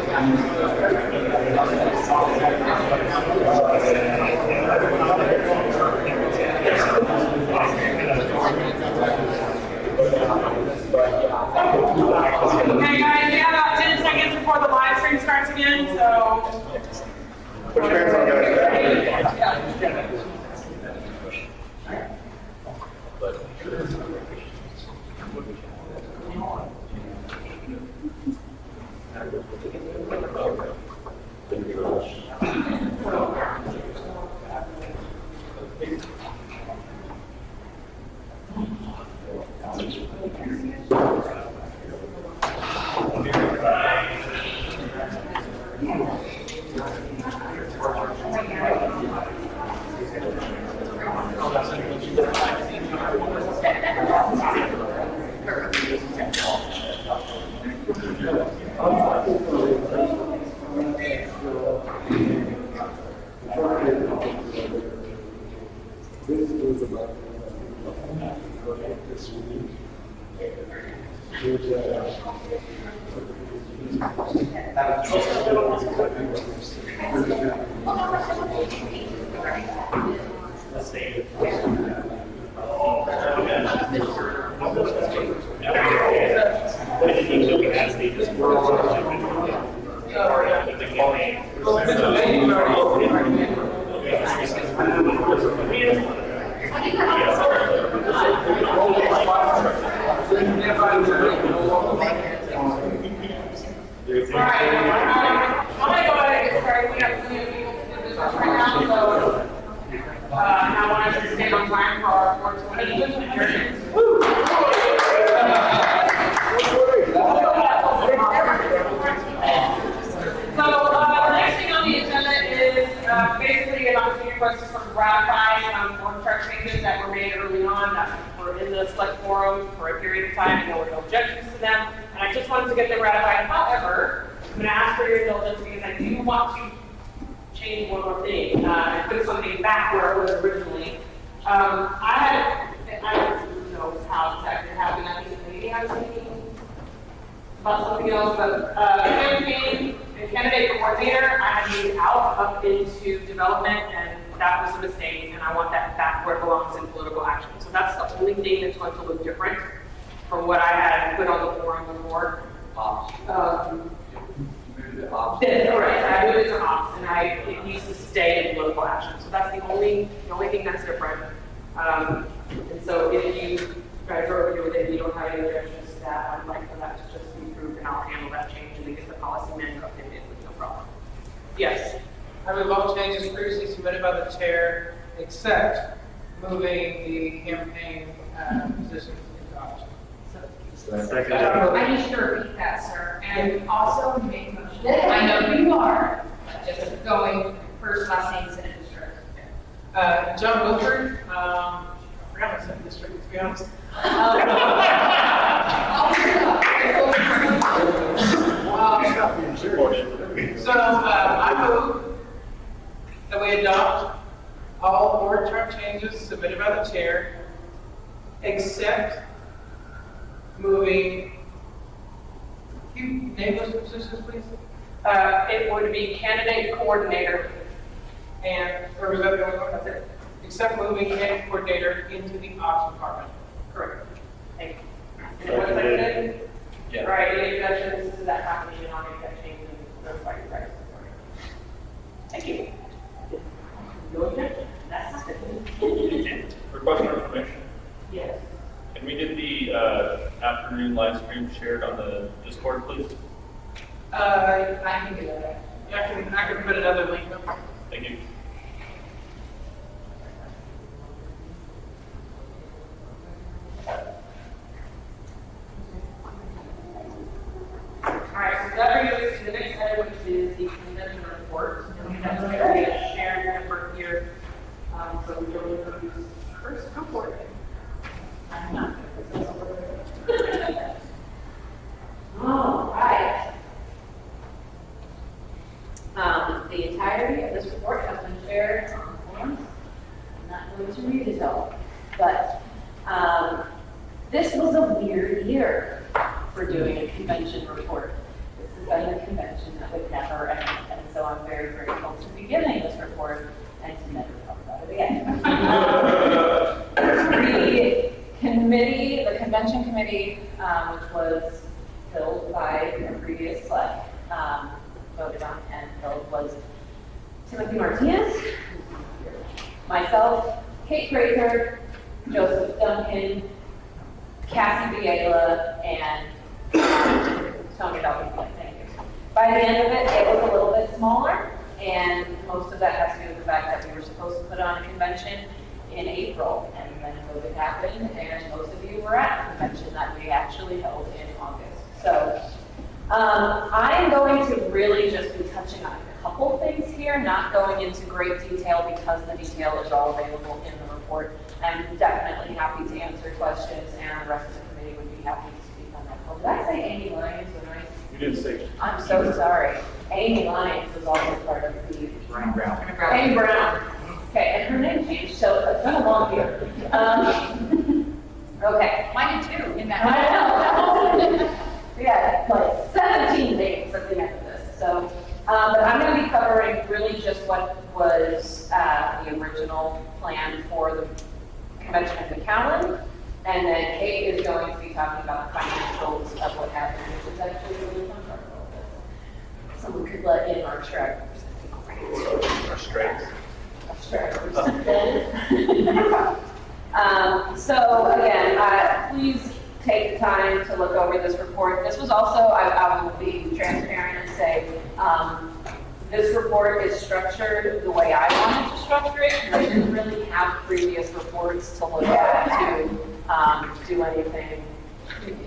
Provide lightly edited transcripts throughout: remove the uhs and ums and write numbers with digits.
Okay, guys, we have about 10 seconds before the live stream starts again, so. Put your hands on, guys. SLEC forum for a period of time, and there were no objections to them, and I just wanted to get them ratified. However, I'm going to ask for your indulgence because I do want to change one more thing and put something back where it was originally. I don't know how exactly happened. I think maybe I was thinking about something else, but campaign and candidate coordinator, I had moved out up into development, and that was a mistake, and I want that back where it belongs in political action. So that's the only thing that's going to look different from what I had put on the forum before. Correct. I moved it to ops, and it needs to stay in political action. So that's the only thing that's different. And so if you guys are over here with it, and you don't have any objections to that, I'd like for that to just be approved, and I'll handle that change and then get the policy manual updated with no problem. Yes. I move all changes previously submitted by the chair, except moving the campaign position into option. I need you to repeat that, sir, and also make a motion. I know you are, but just going first, last names, and district. John Wilford, I forgot my second district, to be honest. So I move that we adopt all board term changes submitted by the chair, except moving, can you name those positions, please? It would be candidate coordinator. And, or was that the only one? That's it. Except moving candidate coordinator into the ops department. Correct. Thank you. And it was seconded? Yeah. Right, any objections to that happening, and I'll make that change and notify you guys. Thank you. No objection. That's not good. Request for information. Yes. Can we get the afternoon live stream shared on the Discord, please? I can do that. Yeah, I can put another link up. Thank you. All right, so that brings us to the next item, which is the convention report. And we have a shared effort here. So we don't introduce first. Go for it. I'm not. All right. The entirety of this report has been shared on forums. I'm not going to read it all, but this was a weird year for doing a convention report. This has been a convention that going to be giving this report and to never talk about it again. The convention committee, which was filled by the previous SLEC, voted on and filled, was Timothy Martinez, myself, Kate Graker, Joseph Duncan, Cassie Viela, and Tony Dalton. Thank you. By the end of it, it was a little bit smaller, and most of that has to do with the fact that we were supposed to put on a convention in April, and then COVID happened, and most of you were at the convention that we actually held in August. So I am going to really just be touching on a couple things here, not going into great detail because the detail is all available in the report. I'm definitely happy to answer questions, and the rest of the committee would be happy to speak on that. Oh, did I say Amy Lyons? You didn't say. I'm so sorry. Amy Lyons was also part of the... Brown. Amy Brown. Okay, and her name changed, so it's been a long year. Okay. Mine too, in that. I know. We had like 17 names at the end of this. So, but I'm going to be covering really just what was the original plan for the convention at McAllen. And then Kate is going to be talking about the financials of what happened, which is actually a really fun part of all this. Someone could let in our track. Our strengths. So again, please take the time to look over this report. This was also, I will be transparent and say, this report is structured the way I wanted to structure it, because I didn't really have previous reports to look at to do anything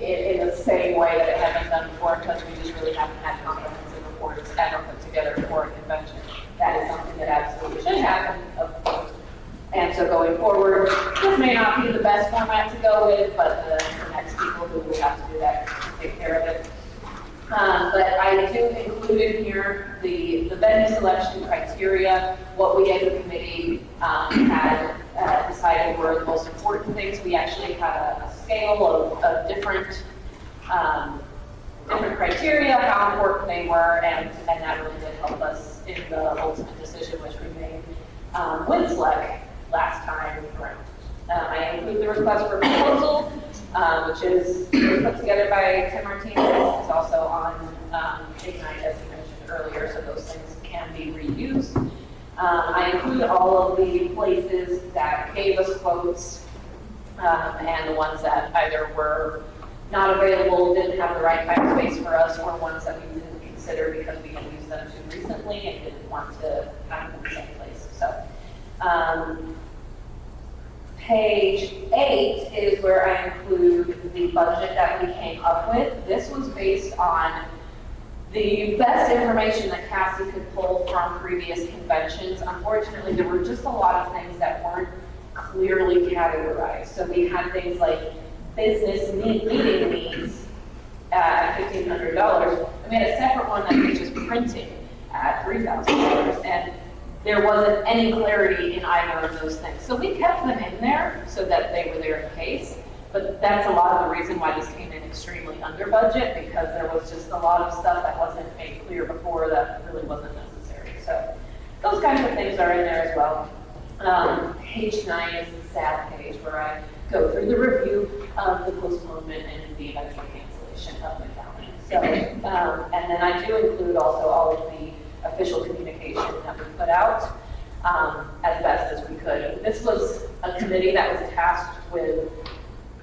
in the same way that it had been done before, because we just really haven't had comprehensive reports ever put together for a convention. That is something that absolutely should happen, of course. And so going forward, this may not be the best format to go with, but the next people who will have to do that can take care of it. But I do include in here the venue selection criteria, what we as a committee had decided were the most important things. We actually had a scale of different criteria, how important they were, and that really did help us in the ultimate decision which we made with SLEC last time around. I include the request for proposal, which is put together by Tim Martinez. It's also on Ignite, as you mentioned earlier, so those things can be reused. I include all of the places that gave us quotes and the ones that either were not available, didn't have the right kind of space for us, or ones that we didn't consider because we had used them too recently and didn't want to have them in the same place. So, page 8 is where I include the budget that we came up with. This was based on the best information that Cassie could pull from previous conventions. Unfortunately, there were just a lot of things that weren't clearly categorized. So we had things like business meeting needs at $1,500. I made a separate one that was just printing at $3,000, and there wasn't any clarity in either of those things. So we kept them in there so that they were there in case, but that's a lot of the reason why this came in extremely under budget, because there was just a lot of stuff that wasn't made clear before that really wasn't necessary. So those kinds of things are in there as well. Page 9 is the sad page where I go through the review of the postponement and the eventual cancellation of the calendar. So, and then I do include also all of the official communication that we put out as best as we could. This was a committee that was tasked with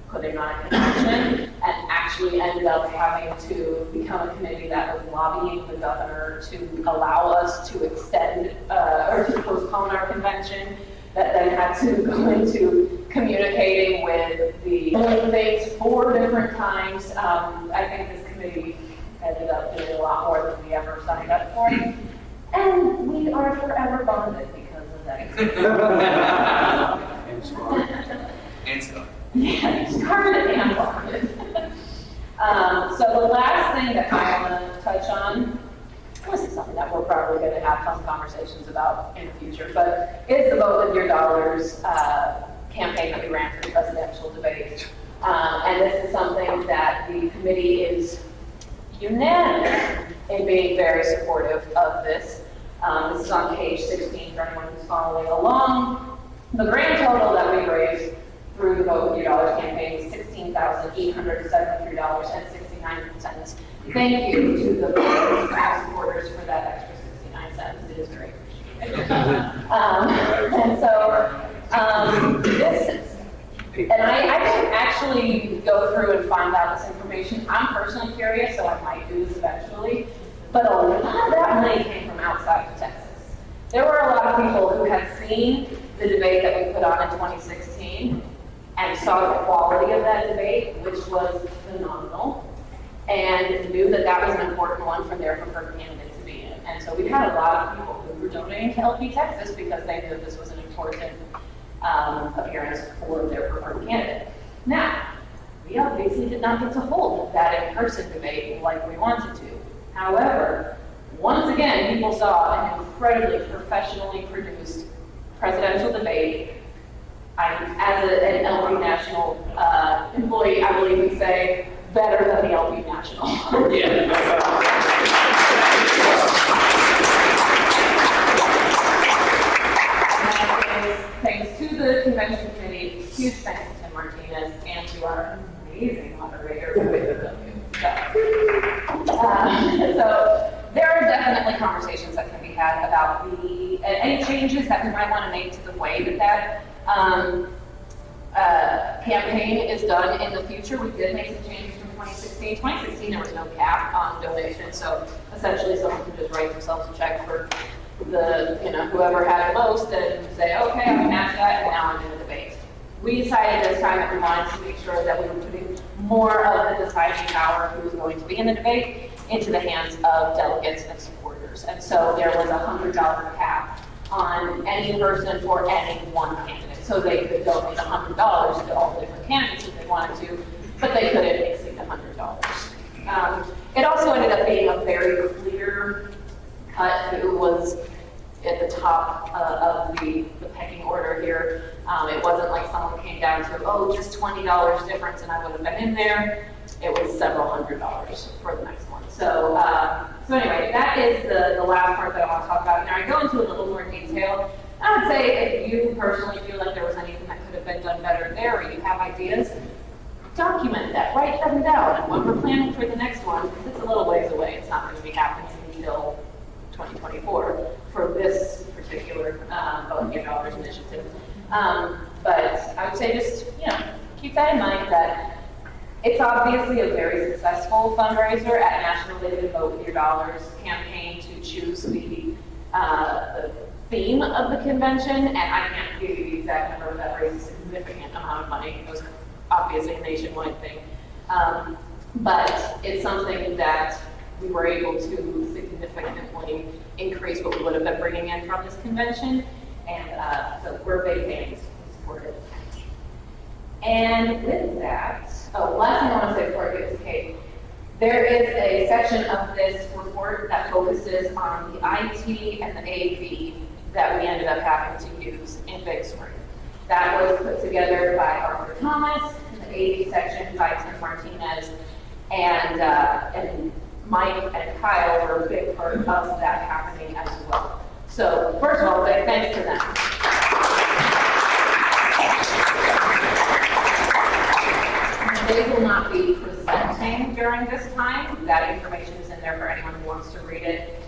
putting on a convention and actually ended up having to become a committee that was lobbying the governor to allow us to extend or to postpone our convention, that then had to go into communicating with the things 4 different times. I think this committee ended up doing a lot more than we ever signed up for. And we are forever bonded because of that. And stuff. Yeah, started and bonded. So the last thing that I want to touch on, this is something that we're probably going to have some conversations about in the future, but is the Vote With Your Dollars campaign that we ran for the presidential debate. And this is something that the committee is unanimous in being very supportive of this. This is on page 16 for anyone who's following along. The grand total that we raised through the Vote With Your Dollars campaign is $16,873.69. Thank you to the supporters for that extra 69 cents. It is very appreciated. And so this, and I didn't actually go through and find out this information. I'm personally curious, so I might do this eventually. But a lot of that money came from outside of Texas. There were a lot of people who had seen the debate that we put on in 2016 and saw the quality of that debate, which was phenomenal, and knew that that was an important one for their preferred candidate to be in. And so we had a lot of people who were donating to LP Texas because they knew this was an important appearance for their preferred candidate. Now, we obviously did not get to hold that in-person debate like we wanted to. However, once again, people saw an incredibly professionally produced presidential debate. As an LP National employee, I believe we say better than the LP National. Yeah. Thanks to the convention committee, huge thanks to Tim Martinez, and to our amazing moderator, so there are definitely conversations that can be had about any changes that we might want to make to the way that campaign is done in the future. We did make some changes from 2016. 2016, there was no cap on donations, so essentially someone could just write themselves a check for whoever had the most and say, okay, I can match that, and now I'm in the debate. We decided this time that we wanted to make sure that we were putting more of the deciding power of who was going to be in the debate into the hands of delegates and supporters. And so there was a $100 cap on any person for any one candidate. So they could donate $100 to all the different candidates if they wanted to, but they couldn't exceed $100. It also ended up being a very clear cut who was at the top of the pecking order here. It wasn't like someone came down to, oh, just $20 difference and I would have been in there. It was several $100s for the next one. So anyway, that is the last part that I want to talk about. Now I go into a little more detail. I would say if you personally feel like there was anything that could have been done better there, or you have ideas, document that, write them down. And when we're planning for the next one, because it's a little ways away, it's not going to be happening until 2024 for this particular Vote With Your Dollars initiative. But I would say just, keep that in mind that it's obviously a very successful fundraiser at National Day to Vote With Your Dollars campaign to choose the theme of the convention, and I can't give you the exact number, that raised a significant amount of money. It was obviously a nationwide thing. But it's something that we were able to significantly increase what we would have been bringing in from this convention, and so we're big fans and support it. And with that, last thing I want to say before I get to Kate, there is a section of this report that focuses on the IT and the AV that we ended up having to use in Big Spring. That was put together by Arthur Thomas, the AV section by Tim Martinez, and Mike and Kyle were a big part of that happening as well. So first of all, thanks to them. They will not be presenting during this time. That information is in there for anyone who wants to read it.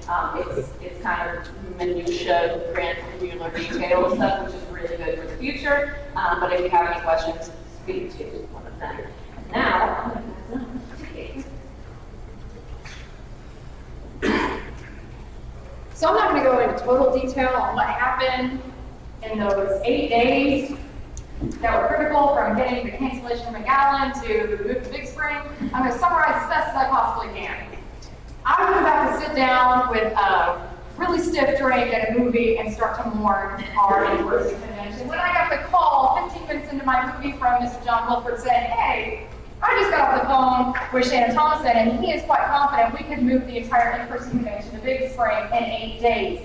It's kind of minutia, granular detail stuff, which is really good for the future. But if you have any questions, speak to one of them. Now, so I'm not going to go into total detail on what happened in those 8 days that were critical from getting the cancellation of McAllen to the move to Big Spring. I'm going to summarize as best as I possibly can. I was about to sit down with a really stiff drink and a movie and start to mourn our in-person convention when I got the call 15 minutes into my movie from Mr. John Wilford saying, hey, I just got off the phone with Shannon Thompson, and he is quite confident we could move the entire in-person convention to Big Spring in 8 days.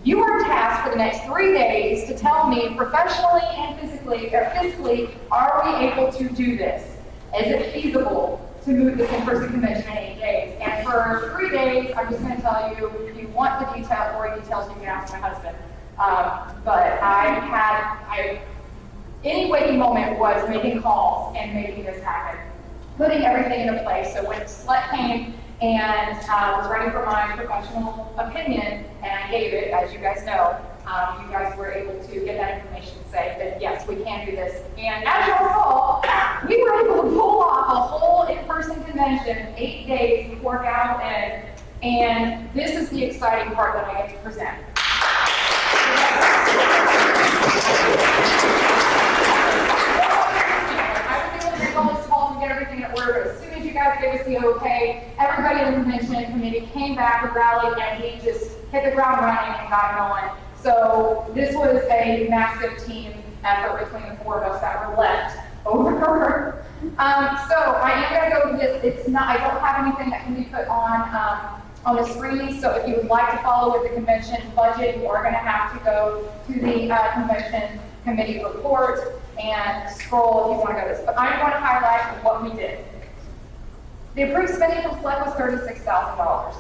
You are tasked for the next 3 days to tell me professionally and physically, are we able to do this? Is it feasible to move this in-person convention in 8 days. And for 3 days, I'm just gonna tell you, if you want the more details, you can ask my husband. But any waking moment was making calls and making this happen, putting everything into place. So when SLEC came and was ready for my professional opinion, and I gave it, as you guys know, you guys were able to get that information and say that, yes, we can do this. And as y'all saw, we were able to pull off a whole in-person convention, 8 days, work out, and this is the exciting part that I get to present. I was able to make all these calls and get everything in order, but as soon as you guys gave us the okay, everybody in the convention committee came back and rallied, and we just hit the ground running and got going. So this was a massive team effort between the 4 of us that were left over. So I am going to go with this. It's not. I don't have anything that can be put on the screen. So if you would like to follow with the convention budget, you are going to have to go to the convention committee report and scroll if you want to go to this. But I'm going to highlight what we did. The approved spending from SLEC was $36,000.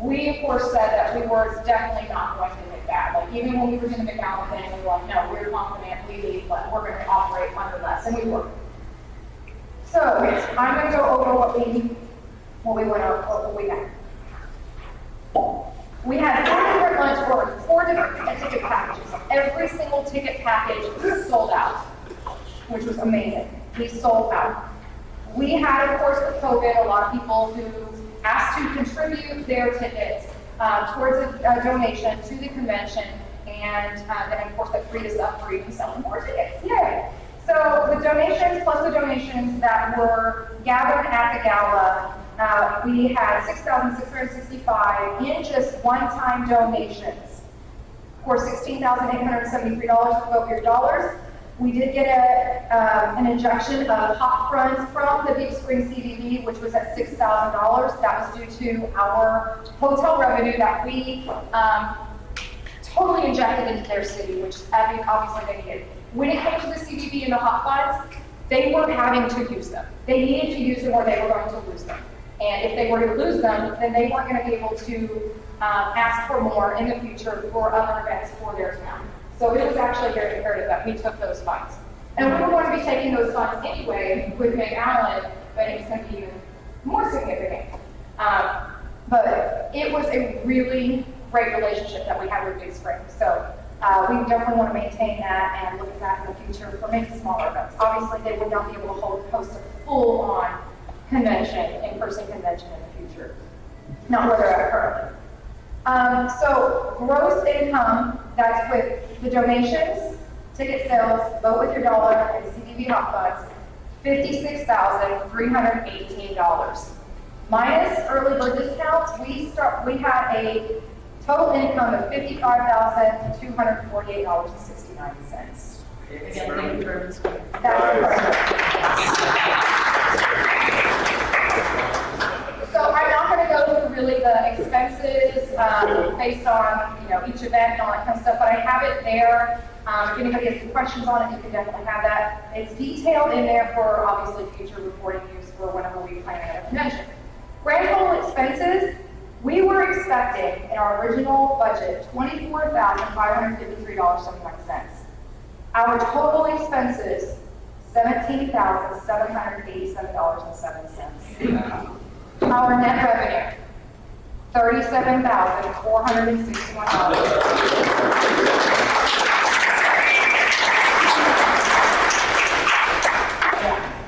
We, of course, said that we were definitely not going to hit that. Like, even when we were doing the McAllen thing, we were like, no, we're confident, we need, but we're going to operate under less, and we were. So, I'm going to go over what we went over, what we got. We had 4 different lunch orders, 4 different ticket packages. Every single ticket package was sold out, which was amazing. We sold out. We had, of course, with COVID, a lot of people who asked to contribute their tickets towards a donation to the convention, and then, of course, that freed us up for even selling more tickets. Yay! So the donations plus the donations that were gathered at the gala, we had $6,665 in just one-time donations. Of course, $16,873 for both your dollars. We did get an injection of hot funds from the Big Spring CVB, which was at $6,000. That was due to our hotel revenue that we totally injected into their city, which obviously they needed. When it came to the CVB and the hot funds, they weren't having to use them. They needed to use them or they were going to lose them. And if they were to lose them, then they weren't going to be able to ask for more in the future for other events for their town. So it was actually very imperative that we took those funds. And we were going to be taking those funds anyway with McAllen, but it's going to be even more significant. But it was a really great relationship that we had with Big Spring. So we definitely want to maintain that and look at that in the future for maybe smaller events. Obviously, they would not be able to host a full-on convention, in-person convention in the future. Not where they're at currently. So gross income, that's with the donations, ticket sales, vote with your dollar, and CDB hot funds, $56,318. Minus early bird discounts, we had a total income of $55,248.69. Again, thank you very much. That's correct. So I'm not going to go through really the expenses based on each event and all that kind of stuff, but I have it there. If anybody has some questions on it, you can definitely have that. It's detailed in there for obviously future reporting use for whenever we plan a convention. Grand total expenses, we were expecting in our original budget $24,553.71. Our total expenses, $17,787.07. Our net revenue, $37,461.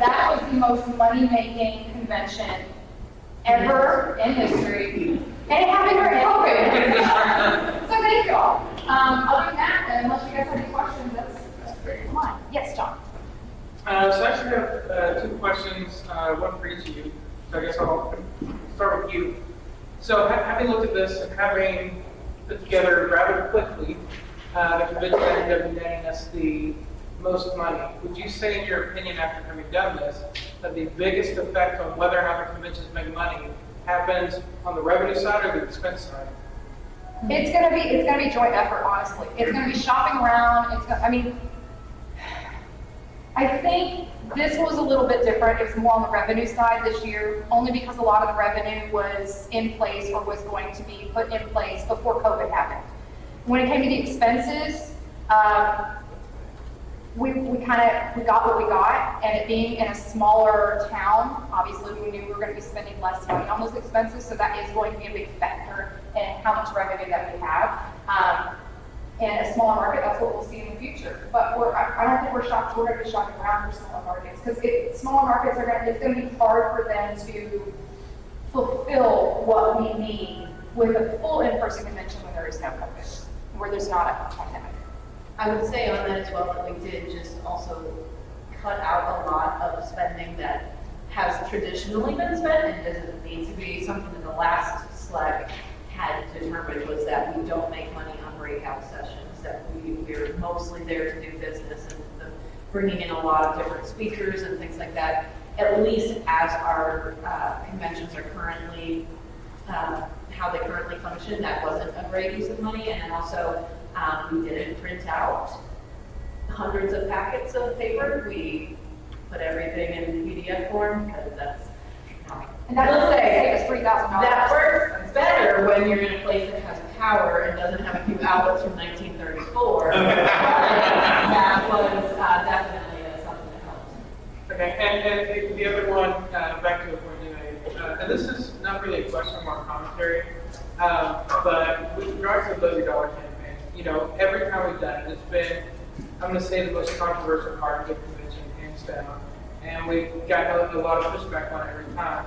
That was the most money-making convention ever in history, and it happened during COVID. So thank you all. Other than that, unless you guys have any questions, that's come on. Yes, John. So I actually have 2 questions, one for each of you. So I guess I'll start with you. So having looked at this and having put together rather quickly the convention that ended up netting us the most money, would you say, in your opinion, after having done this, that the biggest effect on whether or not the conventions make money happens on the revenue side or the expense side? It's gonna be joint effort, honestly. It's gonna be shopping around. I think this was a little bit different. It was more on the revenue side this year, only because a lot of the revenue was in place or was going to be put in place before COVID happened. When it came to the expenses, we got what we got, and it being in a smaller town, obviously we knew we were going to be spending less money on those expenses, so that is going to be a big factor in how much revenue that we have. In a smaller market, that's what we'll see in the future. But I don't think we're going to be shopping around for smaller markets, because smaller markets it's going to be hard for them to fulfill what we need with a full in-person convention when there is no COVID, where there's not a pandemic. I would say on that as well that we did just also cut out a lot of spending that has traditionally been spent and doesn't need to be. Something that the last SLEC had determined was that we don't make money on breakout sessions, that we're mostly there to do business and bringing in a lot of different speakers and things like that, at least as our conventions are currently, how they currently function. That wasn't a great use of money. And then also, we didn't print out hundreds of packets of paper. We put everything in PDF form because that's. And that will say, take us $3,000. That works better when you're in a place that has power and doesn't have a few outlets from 1934. That was definitely something that helped. Okay, and the other one, back to the point you made, and this is not really a question mark commentary, but with regards to the $1 billion campaign, you know, every time we've done it, it's been, I'm going to say, the most controversial part of the convention, hands down, and we've gotten a lot of pushback on it every time.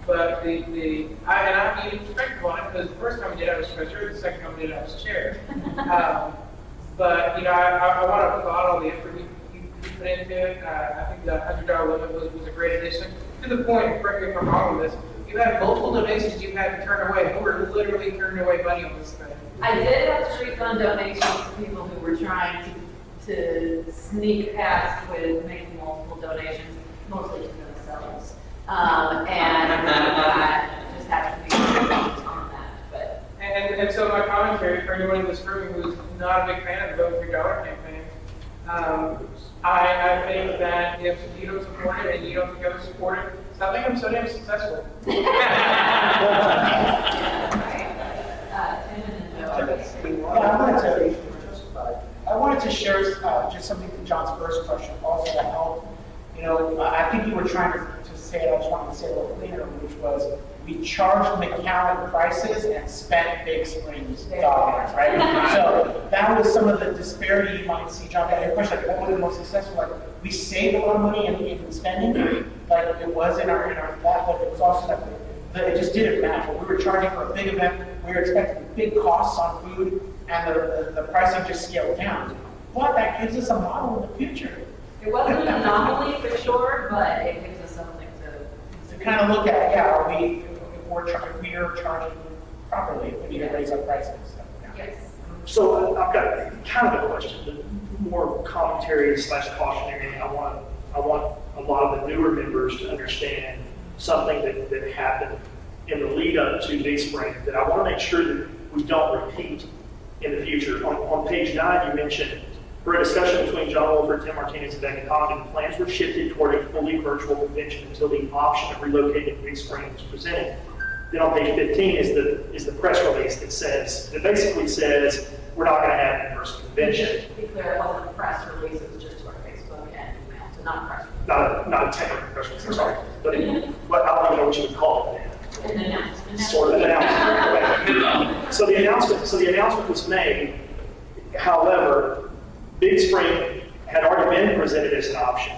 But I'm even respectful on it, because the first time we did it, I was treasurer, the second time we did it, I was chair. But, you know, I want to applaud all the effort you put into it. I think the $100 limit was a great addition. To the point, correct me if I'm wrong with this, you had multiple donations you had to turn away. You were literally turning away money on this thing. I did have to refund donations to people who were trying to sneak past with making multiple donations, mostly to themselves. And just have to be on that. But And so my commentary for anyone in this room who's not a big fan of the Vote $3 campaign, I think that if you don't support it and you don't think I would support it, stop making them so damn successful. I wanted to share just something from John's first question also to help. You know, I think you were trying to say it, I just wanted to say it a little cleaner, which was we charged McAllen prices and spent Big Springs dollars, right? So that was some of the disparity you might see, John. Your question, like, what was the most successful? Like, we saved a lot of money in spending, like it was in our that, but it was also that it just didn't match. When we were charging for a big event, we were expecting big costs on food, and the pricing just scaled down. But that gives us a model in the future. it wasn't an anomaly for sure, but it gives us something To kind of look at, yeah, are we, if we are charging properly, we need to raise our prices. Yes. So I've got kind of a question, but more commentary / cautionary. I want a lot of the newer members to understand something that happened in the lead up to Big Spring that I want to make sure that we don't repeat in the future. On page 9, you mentioned, for a discussion between John Wolford, Tim Martinez, and Becky Condon, plans were shifted toward a fully virtual convention until the option of relocating to Big Spring was presented. Then on page 15 is the press release that basically says we're not going to have an in-person convention. Just to be clear, it wasn't a press release, it was just to our Facebook and email, so not a press release. Not a technical press release, I'm sorry. But I don't even know what you would call it. An announcement. Sort of announcement. So the announcement was made. However, Big Spring had already been presented as an option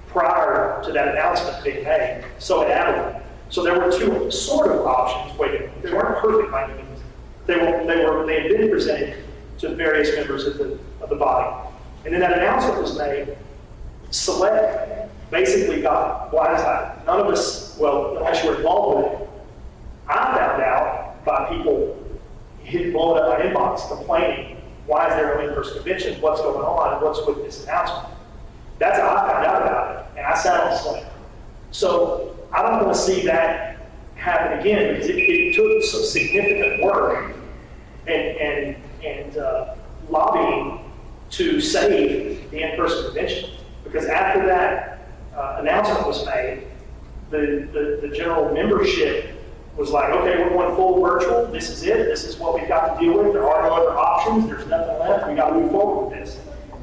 prior to that announcement being made. So had Abilene. So there were two sort of options waiting. They weren't perfect by any means. They had been presented to various members of the body. And then that announcement was made. SLEC basically got blindsided. None of us, well, unless you were involved with it, I found out by people blowing up my inbox complaining, why is there no in-person convention? What's going on? What's with this announcement? That's how I found out about it, and I sat on SLEC. So I don't want to see that happen again because it took some significant work and lobbying to save the in-person convention. Because after that announcement was made, the general membership was like, okay, we're going full virtual, this is it, this is what we've got to deal with, there are no other options, there's nothing left, we got to move forward with this.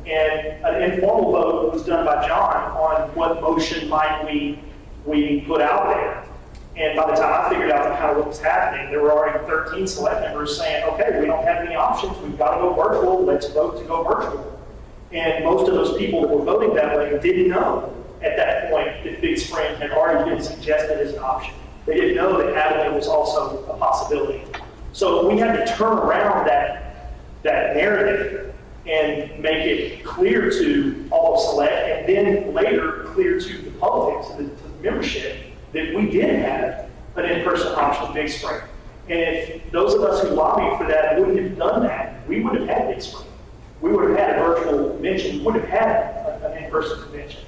And an informal vote was done by John on what motion might we put out there. And by the time I figured out kind of what was happening, there were already 13 select members saying, okay, we don't have any options, we've got to go virtual, let's vote to go virtual. And most of those people that were voting that way didn't know at that point that Big Spring had already been suggested as an option. They didn't know that Abilene was also a possibility. So we had to turn around that narrative and make it clear to all of Select, and then later clear to the public, to the membership, that we did have an in-person option at Big Spring. And if those of us who lobbied for that wouldn't have done that, we would have had Big Spring. We would have had a virtual convention, we would have had an in-person convention.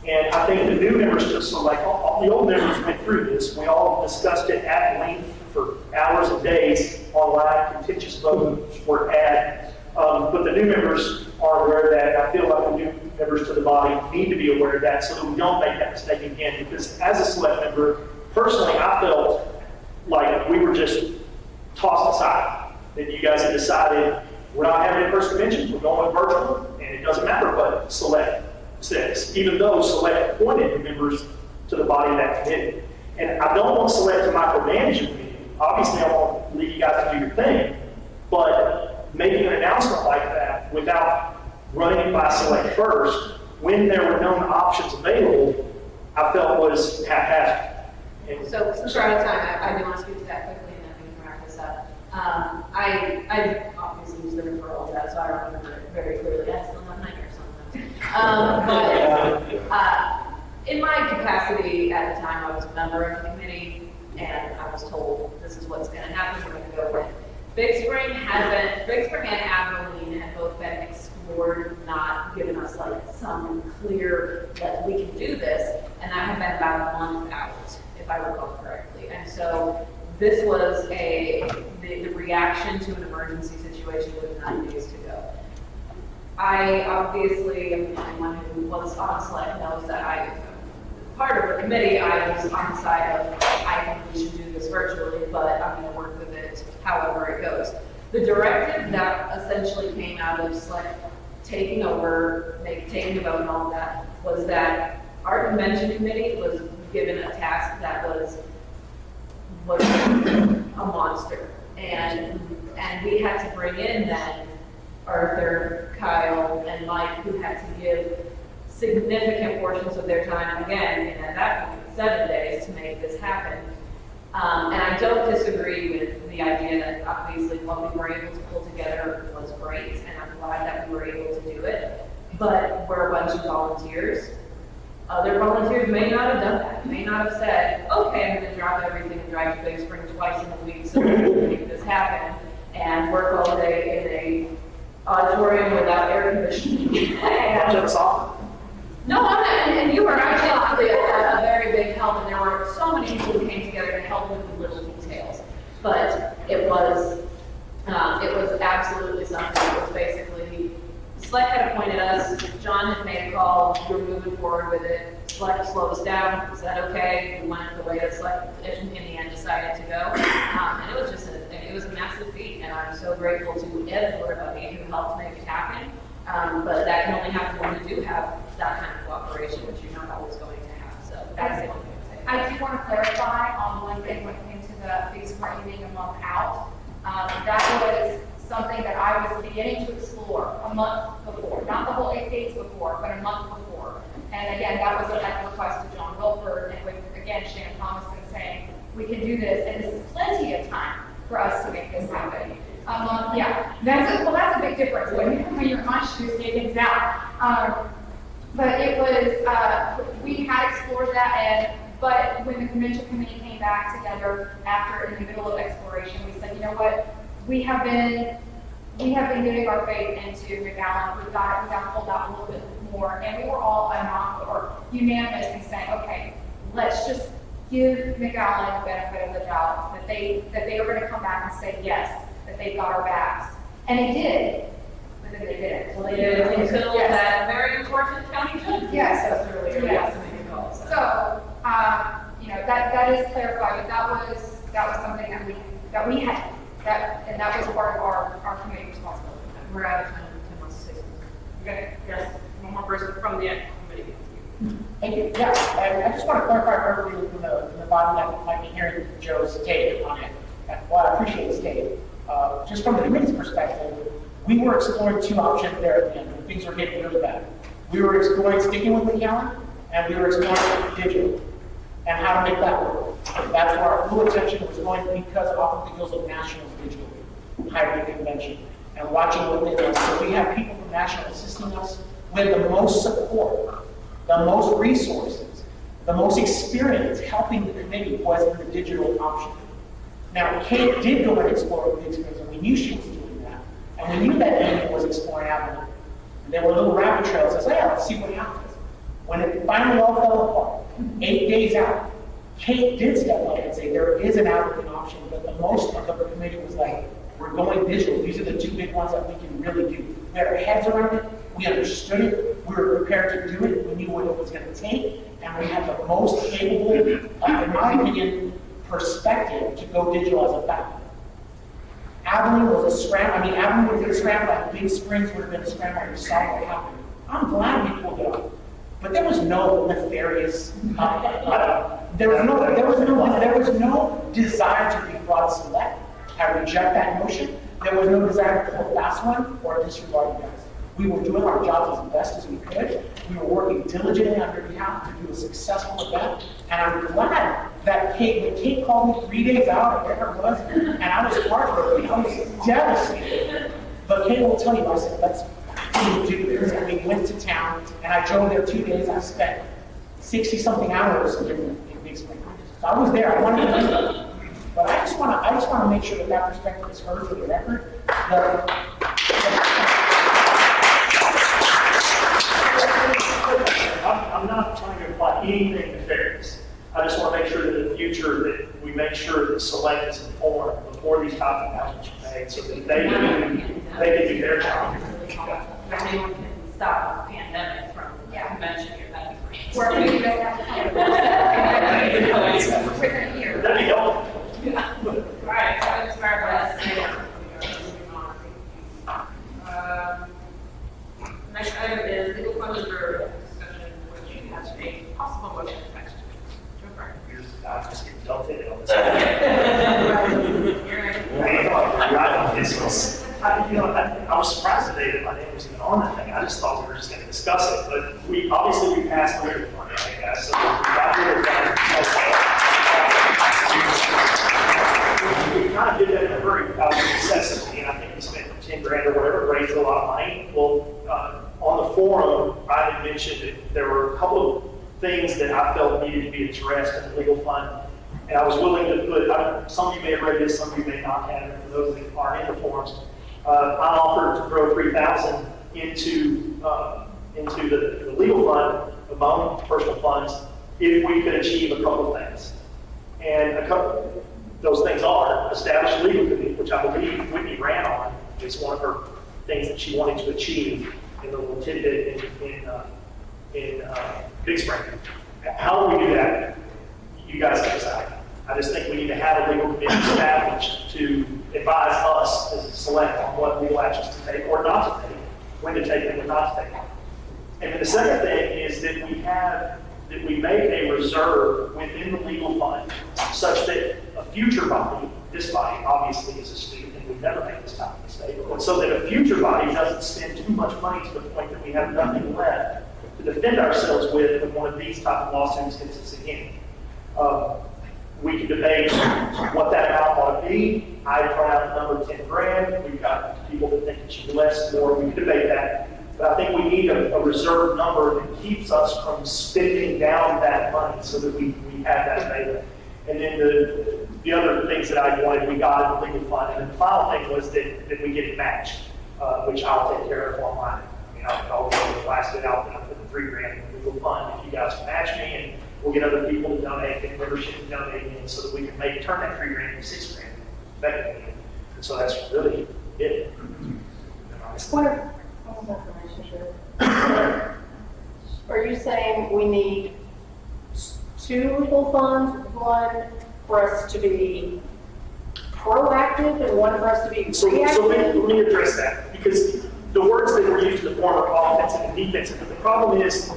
And I think the new members to Select, all the old members went through this. We all discussed it at length for hours and days. Online contentious votes were had. But the new members are aware of that. And I feel like the new members to the body need to be aware of that so that we don't make that mistake again. Because as a Select member, personally, I felt like we were just tossed aside. That you guys had decided we're not having an in-person convention, we're going virtual, and it doesn't matter what Select says, even though Select appointed the members to the body of that committee. And I don't want Select to micromanage the committee. Obviously, I want to leave you guys to do your thing, but making an announcement like that without running it by Select first, when there were known options available, I felt was haphazard. And So since we're out of time, I do want to speak to that quickly and then we can wrap this up. I obviously was there for all of that, so I remember it very clearly. I still have nightmares sometimes. In my capacity at the time, I was a member of the committee, and I was told this is what's going to happen. We're going to go with Big Spring and Abilene had both been explored, not given us like some clear that we can do this, and that had been about a month out, if I recall correctly. And so this was the reaction to an emergency situation with 9 days to go. I obviously, anyone who was on SLEC knows that I, part of the committee, I was on the side of, I think we should do this virtually, but I'm going to work with it however it goes. The directive that essentially came out of SLEC taking over, taking a vote and all of that, was that our convention committee was given a task that was a monster. And we had to bring in then Arthur, Kyle, and Mike, who had to give significant portions of their time, again, and at that point, 7 days to make this happen. And I don't disagree with the idea that obviously what we were able to pull together was great, and I'm glad that we were able to do it. But we're a bunch of volunteers. Other volunteers may not have done that, may not have said, okay, I'm going to drop everything and drive to Big Spring twice in a week so we can make this happen, and work all day in a auditorium without air conditioning. No, I'm not, and you were actually a very big help, and there were so many people who came together to help with the little details. But it was absolutely something. It was basically, SLEC had appointed us, John had made a call, we were moving forward with it. SLEC slowed us down, said okay, we went the way that SLEC in the end decided to go. And it was just it was a massive feat, and I'm so grateful to everybody who helped make it happen. But that can only happen when you do have that kind of cooperation, which you're not always going to have. So that's the only thing to say. I do want to clarify on one thing when it came to the Big Spring being a month out. That was something that I was beginning to explore a month before, not the whole 8 days before, but a month before. And again, that was at the request of John Wilford, and with, again, Shannon Thomason saying, we can do this, and this is plenty of time for us to make this happen. Yeah, that's a big difference when you're conscious to get things out. But it was, we had explored that, but when the convention committee came back together after, in the middle of exploration, we said, you know what, we have been giving our faith into McAllen. We got to hold out a little bit more, and we were all unanimous in saying, okay, let's just give McAllen the benefit of the doubt that they were going to come back and say yes, that they got our backs, and they did. But then they didn't. Well, they did until that very important county judge. Yeah, that we had, and that was part of our committee responsibility. We're out of time, 10 months, 6 months. Okay, yes, one more person from the committee. Thank you. Yeah, and I just want to clarify for everybody from the bottom that might be hearing Joe's take on it. Well, I appreciate his take. Just from the committee's perspective, we were exploring two options there at the end when things were getting really bad. We were exploring sticking with the calendar, and we were exploring digital and how to make that work. And that's where our full attention was going because off of the heels of National's digital hybrid convention and watching what they do. So we have people from National assisting us with the most support, the most resources, the most experience helping the committee was in the digital option. Now, Kate did go and explore the experience, and we knew she was doing that. And we knew that Amy was exploring Avalon. And there were little rabbit trails that said, yeah, let's see what happens. When it finally all fell apart, 8 days out, Kate did step up and say there is an Avalon option, but the most of the committee was like, we're going digital. These are the two big ones that we can really do. We had our heads around it, we understood it, we were prepared to do it, we knew what it was going to take, and we had the most capable, in my opinion, perspective to go digital as a fact. Abilene was a scramble. I mean, Abilene would have been a scramble, and Big Springs would have been a scramble, and you saw what happened. I'm glad we pulled it off. But there was no nefarious, there was no desire to defraud SLEC. I reject that notion. There was no desire to pull a fast one or disregard you guys. We were doing our jobs as best as we could. We were working diligently on your behalf to do a successful event. And I'm glad that when Kate called me 3 days out, or whatever it was, and I was heartbroken, I was devastated. But Kate will tell you, I said, let's do this. And we went to town, and I drove there 2 days. I spent 60-something hours in Big Spring. So I was there. I wanted to do it. But I just want to make sure that perspective is heard for the record. I'm not trying to imply anything nefarious. I just want to make sure that in the future that we make sure that SLEC is informed before these type of announcements are made so that they can do their job. If anyone can stop the pandemic from convention here, that'd be great. Where we just have to kind of quicker here. That'd be helpful. All right, so that's where next item is legal funds for discussion, which has a possible motion next. I just get dumped in on this. I was surprised today that my name was even on that thing. I just thought we were just going to discuss it, but we passed the legal fund, right, guys? So we got rid of that. We kind of did that in a hurry out of necessity, and I think we spent 10 grand or whatever, raised a lot of money. Well, on the forum, I had mentioned that there were a couple of things that I felt needed to be addressed in the legal fund. And I was willing to put, some of you may have read this, some of you may not have, and for those that aren't in the forums, I offered to throw $3,000 into the legal fund among personal funds if we could achieve a couple of things. And those things are establish a legal committee, which I believe Whitney ran on. It's one of her things that she wanted to achieve in the little tidbit in Big Spring. How will we do that? You guys can decide. I just think we need to have a legal committee established to advise us as a SLEC on what legal actions to take or not to take, when to take them and not to take them. And then the second thing is that we make a reserve within the legal fund such that a future body, this body obviously is a stupid thing, we've never made this type of mistake, but so that a future body doesn't spend too much money to the point that we have nothing left to defend ourselves with when one of these type of lawsuits hits us again. We can debate what that amount ought to be. I throw out the number 10 grand. We've got people that think it should be less, more. We can debate that. But I think we need a reserve number that keeps us from spending down that money so that we have that available. And then the other things that I wanted, we got in the legal fund. And then the final thing was that we get it matched, which I'll take care of online. I mean, I'll blast it out and I'll put the $3 grand in the legal fund if you guys can match me, and we'll get other people to donate and membership to donate in so that we can maybe turn that $3 grand into $6 grand effectively. And so that's really it. Are you saying we need two legal funds, one for us to be proactive and one for us to be So reactive? let me address that, because the words that were used in the form are offensive and defensive, but the problem is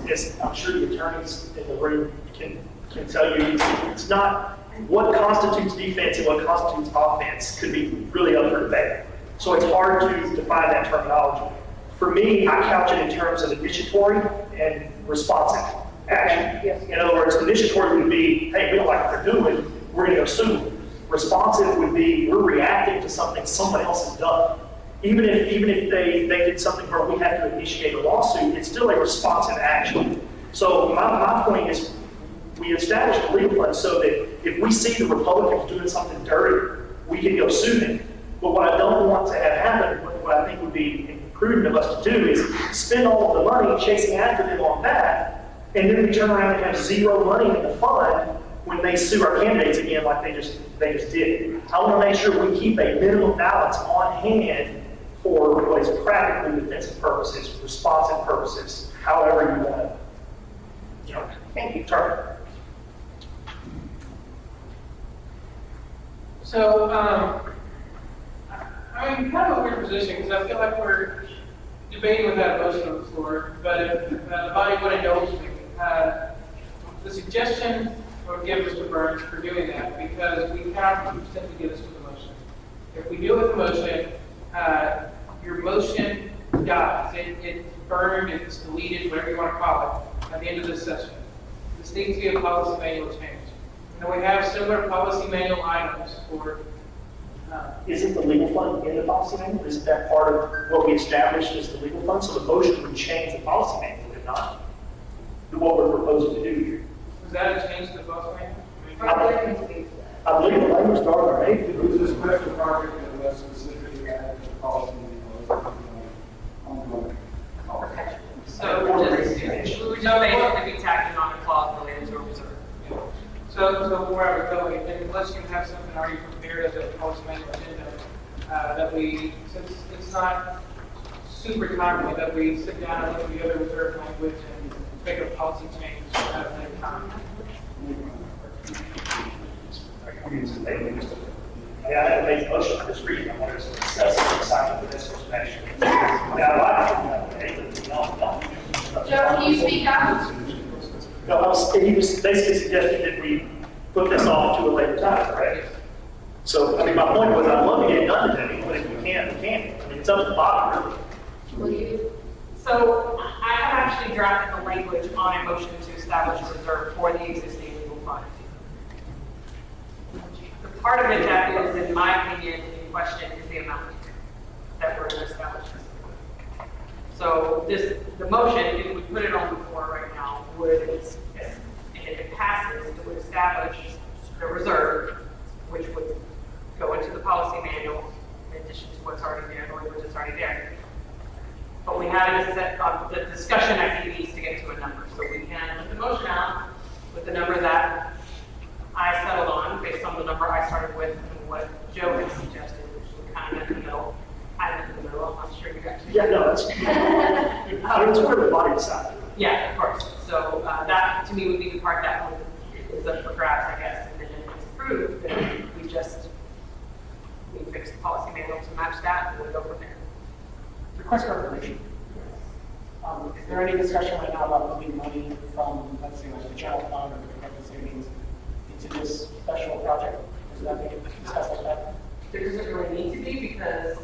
I'm sure the attorneys in the room can tell you, it's not, what constitutes defense and what constitutes offense could be really up for debate. So it's hard to define that terminology. For me, I couch it in terms of initiatory and responsive action. Yes. In other words, initiatory would be, hey, we don't like what they're doing, we're gonna go sue them. Responsive would be, we're reacting to something someone else has done. Even if they did something where we have to initiate a lawsuit, it's still a responsive action. So my point is, we established a legal fund so that if we see the Republicans doing something dirty, we can go sue them. But what I don't want to have happen, what I think would be prudent of us to do, is spend all of the money chasing after them on that, and then we turn around and have zero money in the fund when they sue our candidates again like they just did. I want to make sure we keep a minimum balance on hand for what is practically defensive purposes, responsive purposes, however you want to, Thank you. turn it. So, I'm in kind of a weird position because I feel like we're debating without a motion on the floor, but if the body would indulge me, the suggestion I would give Mr. Burns for doing that, because we cannot simply do this with a motion. If we do it with a motion, your motion dies. It's burned, it's deleted, whatever you want to call it, at the end of this session. This needs to be a policy manual change. And we have similar policy manual items for Isn't the legal fund in the policy manual? Isn't that part of what we established as the legal fund? So the motion would change the policy manual, would it not? What we're proposing to do here. was that a change to the policy manual? I believe the language are made. It was a special project that was specifically added to the policy. So we're just basically be tacking on a clause related to a reserve. So where I would go, unless you have something already prepared as a policy manual agenda, that we, since it's not super timely, that we sit down and look at the other reserve language and make a policy change at the same time. I haven't made a motion, I'm just reading, I want to discuss the assignment of this information. Now, I like it. Joe, can you speak up? No, he was basically suggesting that we put this off to a later time, correct? So, I mean, my point was, I'd love to get it done today, but if we can't, we can't. I mean, it's up to the body, really. So I have actually drafted the language on a motion to establish a reserve for the existing legal fund. The part of it that is, in my opinion, in question is the amount that we're going to establish. So the motion, if we put it on the floor right now, would, and if it passes, it would establish the reserve, which would go into the policy manual in addition to what's already there, or what's already there. But we had to set up, the discussion I think needs to get to a number. So we can put the motion out with the number that I settled on, based on the number I started with and what Joe had suggested, which was kind of in the middle. I'm in the middle, I'm sure you guys. Yeah, no, that's, I mean, it's where the body decides. Yeah, of course. So that, to me, would be the part that is up for grabs, I guess. And then if it's approved, then we fix the policy manual to match that, and we'll go from there. Request for information. Is there any discussion right now about moving money from, let's say, like the general fund or the collective savings into this special project? Is that being discussed like that? There doesn't really need to be because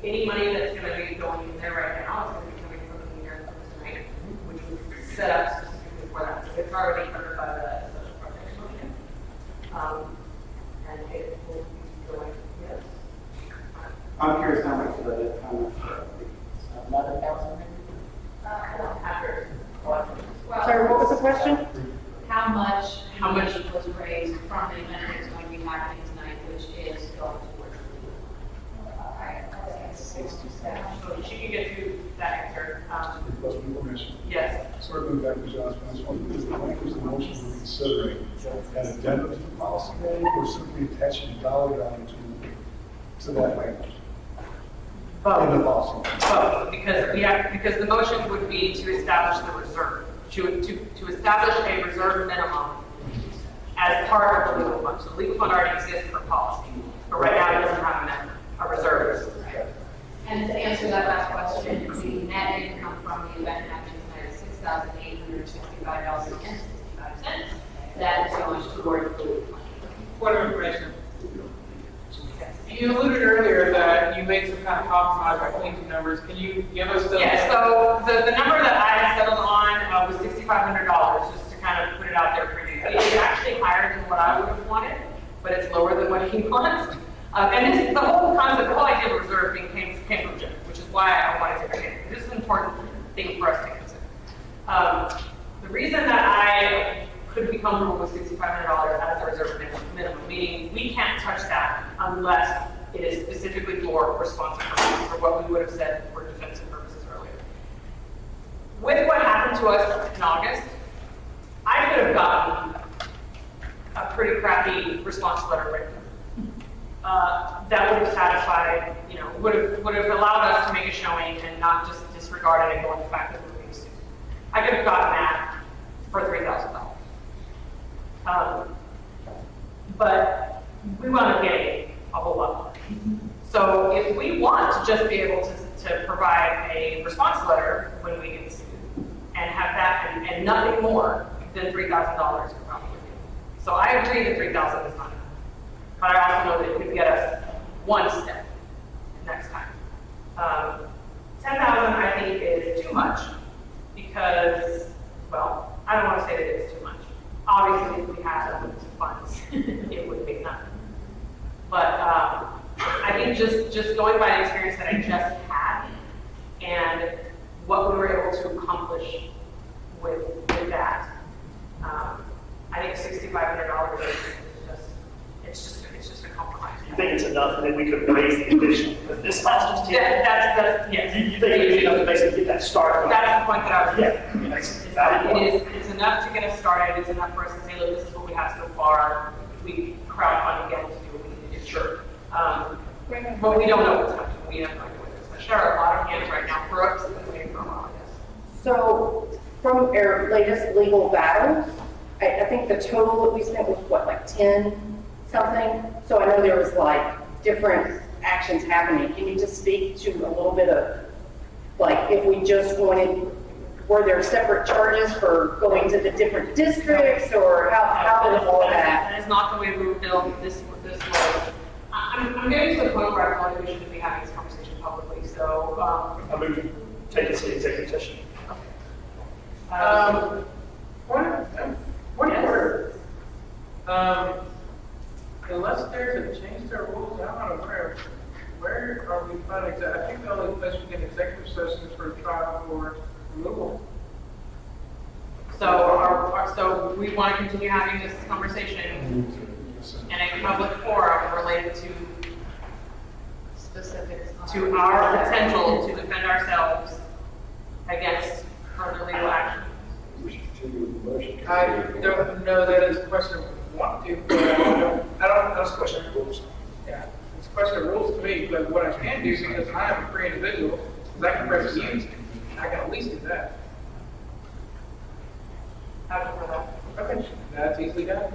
any money that's going to be going in there right now is going to be coming from the year tonight, which was set up specifically for that. So it's already covered by the special project motion. And it will be going, yes. I'm curious how much the, 11,000 maybe? After. Sorry, what was the question? How much How much? was raised from the event that's going to be happening tonight, which is going towards So she can get to that answer. Plus information. Yes. Circling back to John's point, is the language the motion we're considering an addendum to the policy manual or simply attaching a dollar value to that language? In the policy. Because the motion would be to establish the reserve, to establish a reserve minimum as part of the legal fund. So the legal fund already exists for policy, but right now it doesn't have a reserve. And to answer that last question, the net income from the event matches is $6,865.65. That is going toward the food plan. Point of information. You alluded earlier that you made some kind of compromise by pointing to numbers. Can you give us the? Yeah, so the number that I had settled on was $6,500, just to kind of put it out there for you. It is actually higher than what I would have wanted, but it's lower than what he wants. And this, the whole concept, the whole idea of reserve being came from Jim, which is why I wanted to bring it. This is an important thing for us to consider. The reason that I could be comfortable with $6,500 as a reserve minimum, meaning we can't touch that unless it is specifically for responsive purposes, or what we would have said for defensive purposes earlier. With what happened to us in August, I could have gotten a pretty crappy response letter written. That would have satisfied, would have allowed us to make a showing and not just disregard it and go with the fact that we're being sued. I could have gotten that for $3,000. But we wound up getting a whole lot more. So if we want to just be able to provide a response letter when we get sued and have that and nothing more, then $3,000 would probably do. So I agree that $3,000 is not enough. But I also know that it could get us one step next time. 10,000 I think is too much because, well, I don't want to say that it's too much. Obviously, if we had unlimited funds, it would be nothing. But I think just going by the experience that I just had and what we were able to accomplish with that, I think $6,500 is just a compromise. You think it's enough, and then we could raise the additional, but this hostage team, That's, yes. you think it'd be enough to basically get that started? That's the point that I was making. Yeah, I mean, that's valuable. It's enough to get us started. It's enough for us to say, look, this is what we have so far. We crowdfund again to do what we need to do. Sure. But we don't know what's coming. We have no idea what it is. There are a lot of hands right now for us and waiting for a lot of this. So from our latest legal battles, I think the total that we spent was what, like 10 something? So I know there was like different actions happening. Can you just speak to a little bit of, like, if we just wanted, were there separate charges for going to the different districts, or how was all of that? That is not the way we were built. This was. I'm getting to the point where I feel like we shouldn't be having this conversation publicly. So. I move to take this to executive session. One order. Unless there's a change to our rules, I'm not aware. Where are we finding that? I think the only place we get executive session is for trial or removal. So we want to continue having this conversation in a public forum related to Specifics. to our potential to defend ourselves against further legal action. I don't know that it's a question of want to, but that's a question of rules. Yeah, it's a question of rules to me, but what I can do, because I am a free individual, is I can press use, I can at least do that. Okay, that's easily done.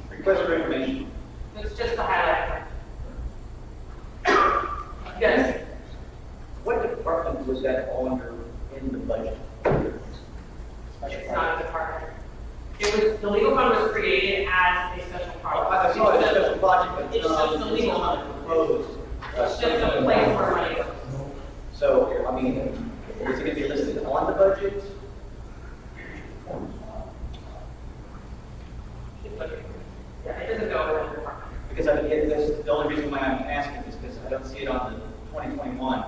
Request for information. It's just the highlight. Yes. What department was that under in the budget? It's not a department. It was, the legal fund was created as a special project. I saw it as a special project, but It's just the legal not fund. proposed. It's just a place where money goes. So, I mean, is it gonna be listed on the budget? Yeah, it doesn't go in the department. Because I mean, this, the only reason why I'm asking is because I don't see it on the 2021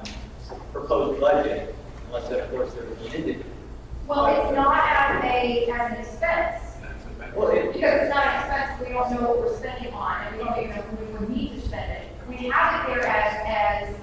proposed budget, unless of course there was amended. Well, it's not as an expense. Well, Because it's not an expense, we don't know what we're spending on, and we don't even know if we would need to spend it. We have it there as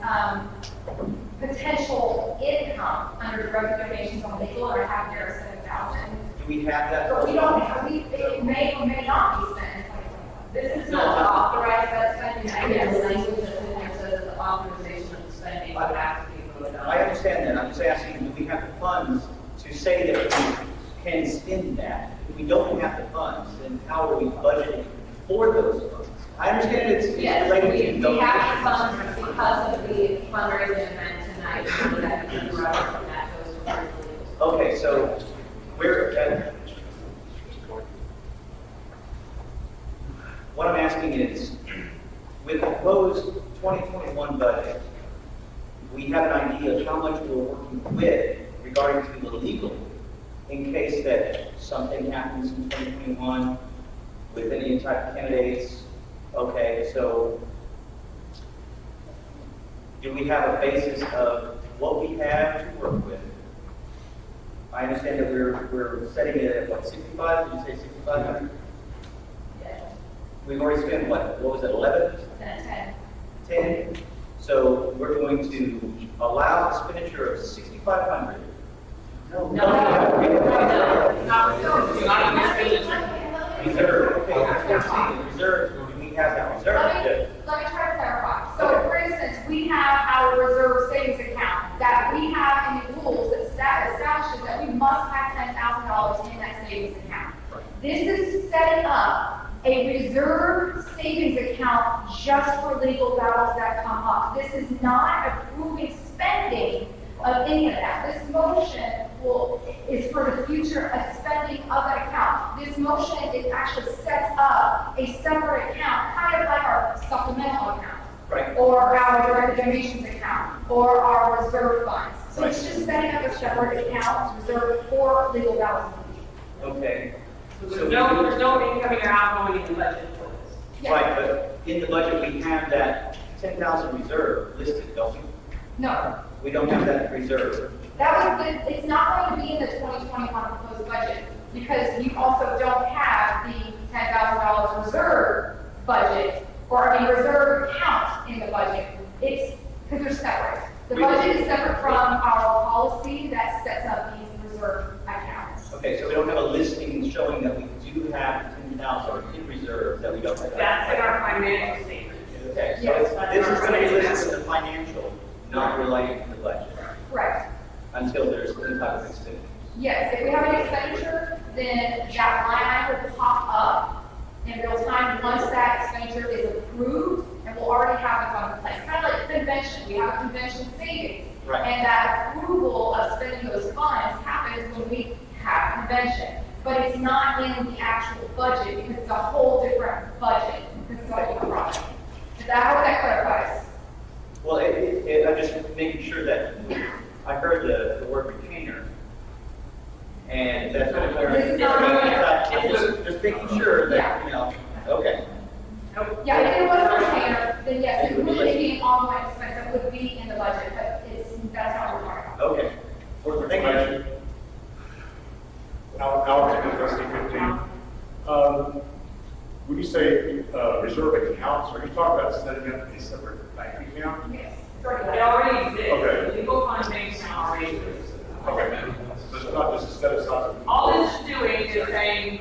potential income under direct donations on legal, and I have it there as 7,000. do we have that? But we don't have, it may or may not be spent in 2021. This is not to authorize that spending. I guess the language that's in there says the authorization of the spending would have to be voted on. I understand that, I'm just asking, do we have the funds to say that we can spend that? If we don't have the funds, then how are we budgeting for those funds? I understand it's Yes, related to. we have the funds because of the fundraising event tonight, so that the revenue from that goes towards the legal. Okay, so we're, what I'm asking is, with the proposed 2021 budget, we have an idea of how much we're working with regarding to the legal, in case that something happens in 2021 with any type of candidates. Okay, so do we have a basis of what we have to work with? I understand that we're setting it at what, 65? Did you say 6,500? Yeah. We've already spent what was it, 11? 10. 10? So we're going to allow expenditure of 6,500. No. Not Reserve, okay, that's what I'm saying, reserve, do we have that reserve? Let me try to clarify. So for instance, we have our reserve savings account that we have in the rules that establishes that we must have $10,000 in that savings account. This is setting up a reserve savings account just for legal battles that come up. This is not approving spending of any of that. This motion is for the future of spending of that account. This motion, it actually sets up a separate account, kind of like our supplemental account. Right. Or our direct donations account, or our reserve funds. So it's just setting up a separate account reserved for legal battles. Okay. There's no incoming or outgoing in the budget for this. Yeah. Right, but in the budget, we have that 10,000 reserve listed, don't we? No, We don't have that reserve. it's not going to be in the 2021 proposed budget, because you also don't have the $10,000 reserve budget, reserve account in the budget. It's, because they're separate. The budget is separate from our policy that sets up these reserve accounts. Okay, so we don't have a listing showing that we do have 10,000 in reserve that we don't have. That's in our financial statement. Okay, so Yes. this is going to be listed in the financial, not related to the budget, Correct. until there's some type of expenditure. Yes, if we have an expenditure, then that line item will pop up in real time once that expenditure is approved, and we'll already have the funds in place. Kind of like convention, we have a convention savings. Right. And that approval of spending those funds happens when we have convention. But it's not in the actual budget, because it's a whole different budget, because it's a whole different project. I hope that clarifies. Well, I'm just making sure that I heard the word retainer. And that's what This is not- just making sure that, you know, okay. Yeah, if it was a retainer, then yes, it would be an ongoing expense that would be in the budget, but that's not what we're talking about. Okay. Thank you. Alex, trustee 15. When you say reserve accounts, are you talking about setting up a separate bank account? Yes. It already exists. Okay. The legal fund bank account already exists. Okay, so it's not just a set aside. All this is doing is saying,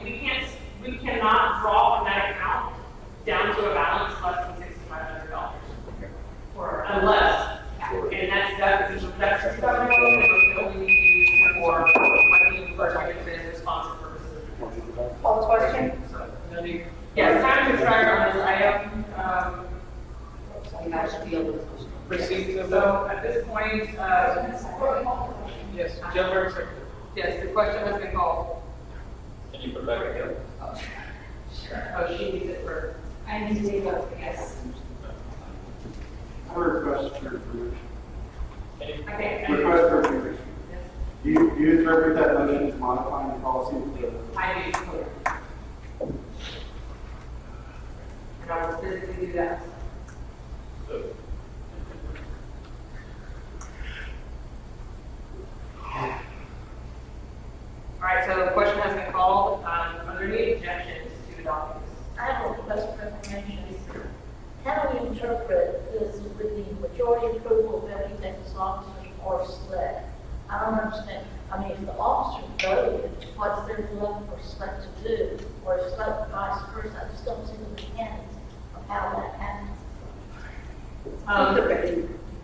we cannot draw from that to a balance less than $6,500. Or unless, and that's $6,500, and only need to use for funding for targeted responsive purposes. Call question? Yes, time to expire on this item, I should be able to. Proceed to so at this point, yes, Jailbird Secretary. yes, the question has been called. Can you put it back again? Oh, she needs it for. I need to take a, yes. I have a request for information. Okay. Request for information. Do you interpret that motion as modifying the policy? I do. And I will physically do that. All right, so the question has been called. Are there any objections to adopting this? I have a request for information. How do we interpret this with the majority approval of every Texas officers or SLEC? I don't understand. I mean, if the officers voted, what's their left for SLEC to do? Or SLEC vice versa? I just don't see the mechanics of how that happens.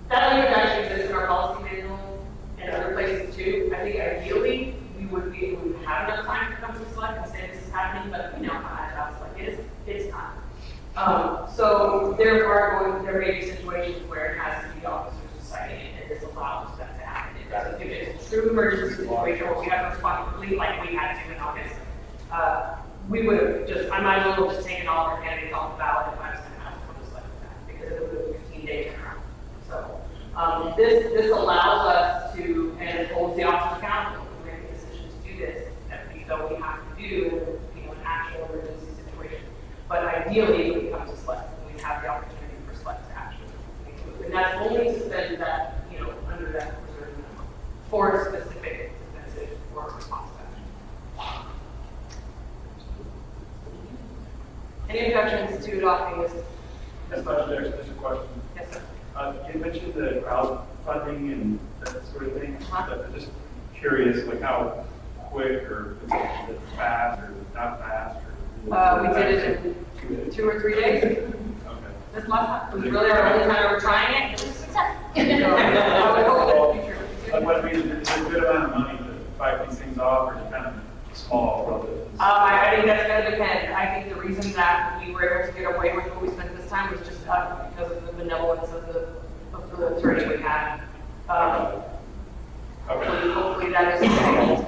That language actually exists in our policy manual and other places too. I think ideally, we would have enough time to come to select and say this is happening, but we know how that job select is. It's not. So there may be situations where it has to be officers deciding it, and this allows that to happen. If it's a true emergency situation where we have to respond quickly like we had to in August, we would have just, I might as well have just taken all of our candidates off the ballot if I was going to have to come to select that, because it would have been 15-day turnaround. So this allows us to, and it holds the officers accountable to make the decision to do this, that we know we have to do, an actual emergency situation. But ideally, it would come to SLEC, and we have the opportunity for SLEC to actually make a move. And that's only to spend that, under that reserve minimum for specific defensive or responsive action. Any objections to adopting this? That's not, there's a question. Yes, sir. You mentioned the crowdfunding and that sort of thing. I'm just curious, like how quick or is it fast or not fast? Or We did it in 2 or 3 days. Okay. This month, it was really our only time we were trying it. So, I would hope in the future. But I mean, is it a good amount of money to fight these things off, or is it kind of small relative? I think that's going to depend. I think the reason that we were able to get away with what we spent this time was just because of the benevolence of the attorney we had. Okay. Hopefully that is okay.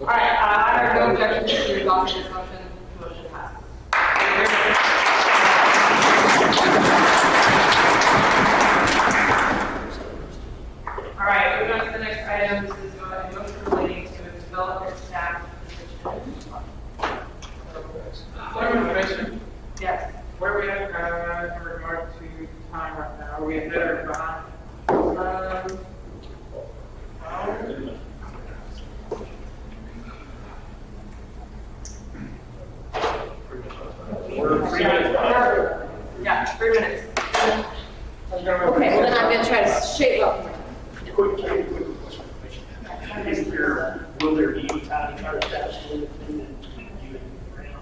All right, I have no objections to adopting this motion. Motion passes. All right, moving on to the next item. This is a motion relating to a development staff position. Point of information, Yes. where are we at in regard to time right now? Are we ahead or behind? We're 3 minutes behind. Yeah, 3 minutes. Okay, well then I'm gonna try to shape up. Quick question. Will there be any time to try to establish a limit between you and Grant?